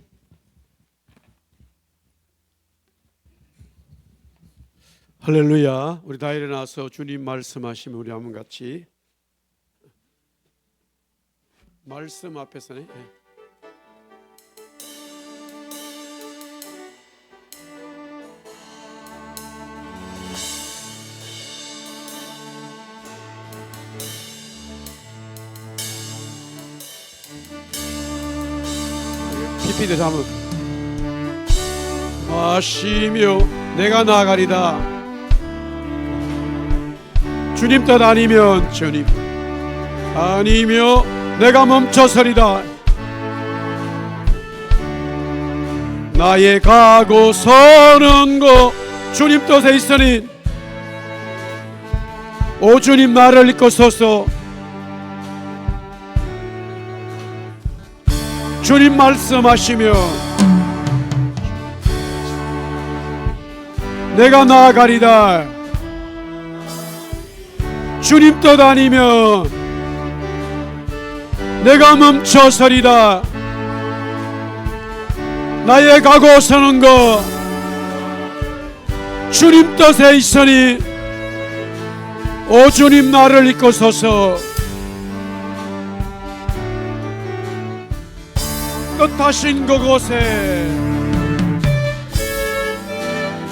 할렐루야. 우리 다 일어나서 주님 말씀하시면 우리 한번 같이 말씀 앞에서네. 깊이 잠은 마시며 내가 나아가리다. 주님 뜻 아니면 주님, 아니며 내가 멈춰서리다. 나의 가고 서는 거 주님 뜻에 있으니 오 주님 나를 이끄소서. 주님 말씀하시며 내가 나아가리다. 주님 뜻 아니면 내가 멈춰서리다. 나의 가고 서는 것 주님 뜻에 있으니 오 주님 나를 이끄소서. 뜻하신 그곳에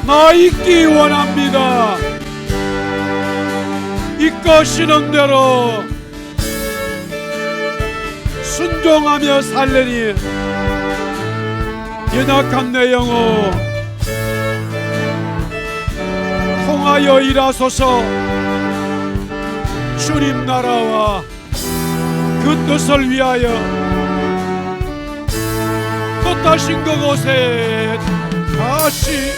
나 있기 원합니다. 이끄시는 대로 순종하며 살려니 연약한 내 영혼 통하여 일하소서. 주님 나라와 그 뜻을 위하여 뜻하신 그곳에 다시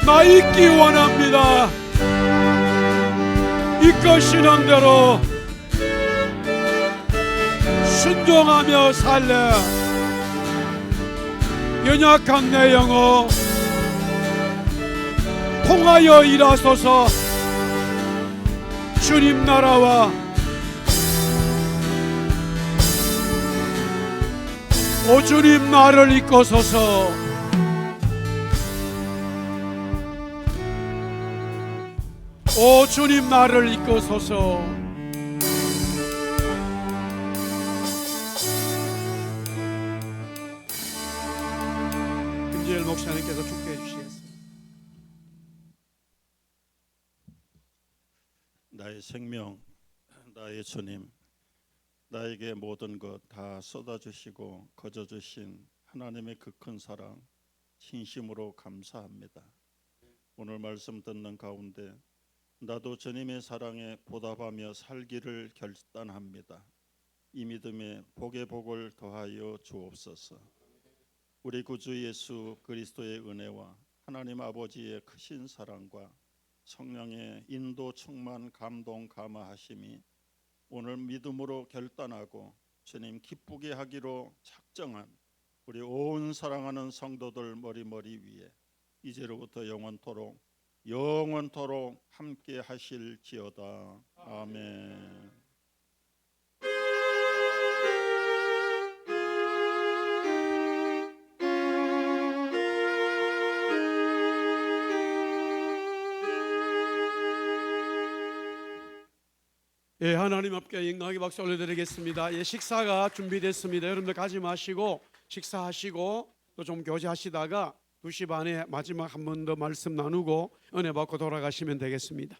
나 있기 원합니다. 이끄시는 대로 순종하며 살래 연약한 내 영혼 통하여 일하소서. 주님 나라와 오 주님 나를 이끄소서. 오 주님 나를 이끄소서. 김재열 목사님께서 축도해 주시겠습니다. 나의 생명, 나의 주님, 나에게 모든 것 다 쏟아주시고 거저주신 하나님의 그 큰 사랑 진심으로 감사합니다. 오늘 말씀 듣는 가운데 나도 주님의 사랑에 보답하며 살기를 결단합니다. 이 믿음에 복의 복을 더하여 주옵소서. 우리 구주 예수 그리스도의 은혜와 하나님 아버지의 크신 사랑과 성령의 인도 충만 감동 감화하심이 오늘 믿음으로 결단하고 주님 기쁘게 하기로 작정한 우리 온 사랑하는 성도들 머리머리 위에 이제로부터 영원토록 함께 하실지어다. 아멘. 예, 하나님 앞에 영광의 박수 올려드리겠습니다. 예, 식사가 준비됐습니다. 여러분들 가지 마시고 식사하시고 또 좀 교제하시다가 2시 반에 마지막 한 번 더 말씀 나누고 은혜 받고 돌아가시면 되겠습니다.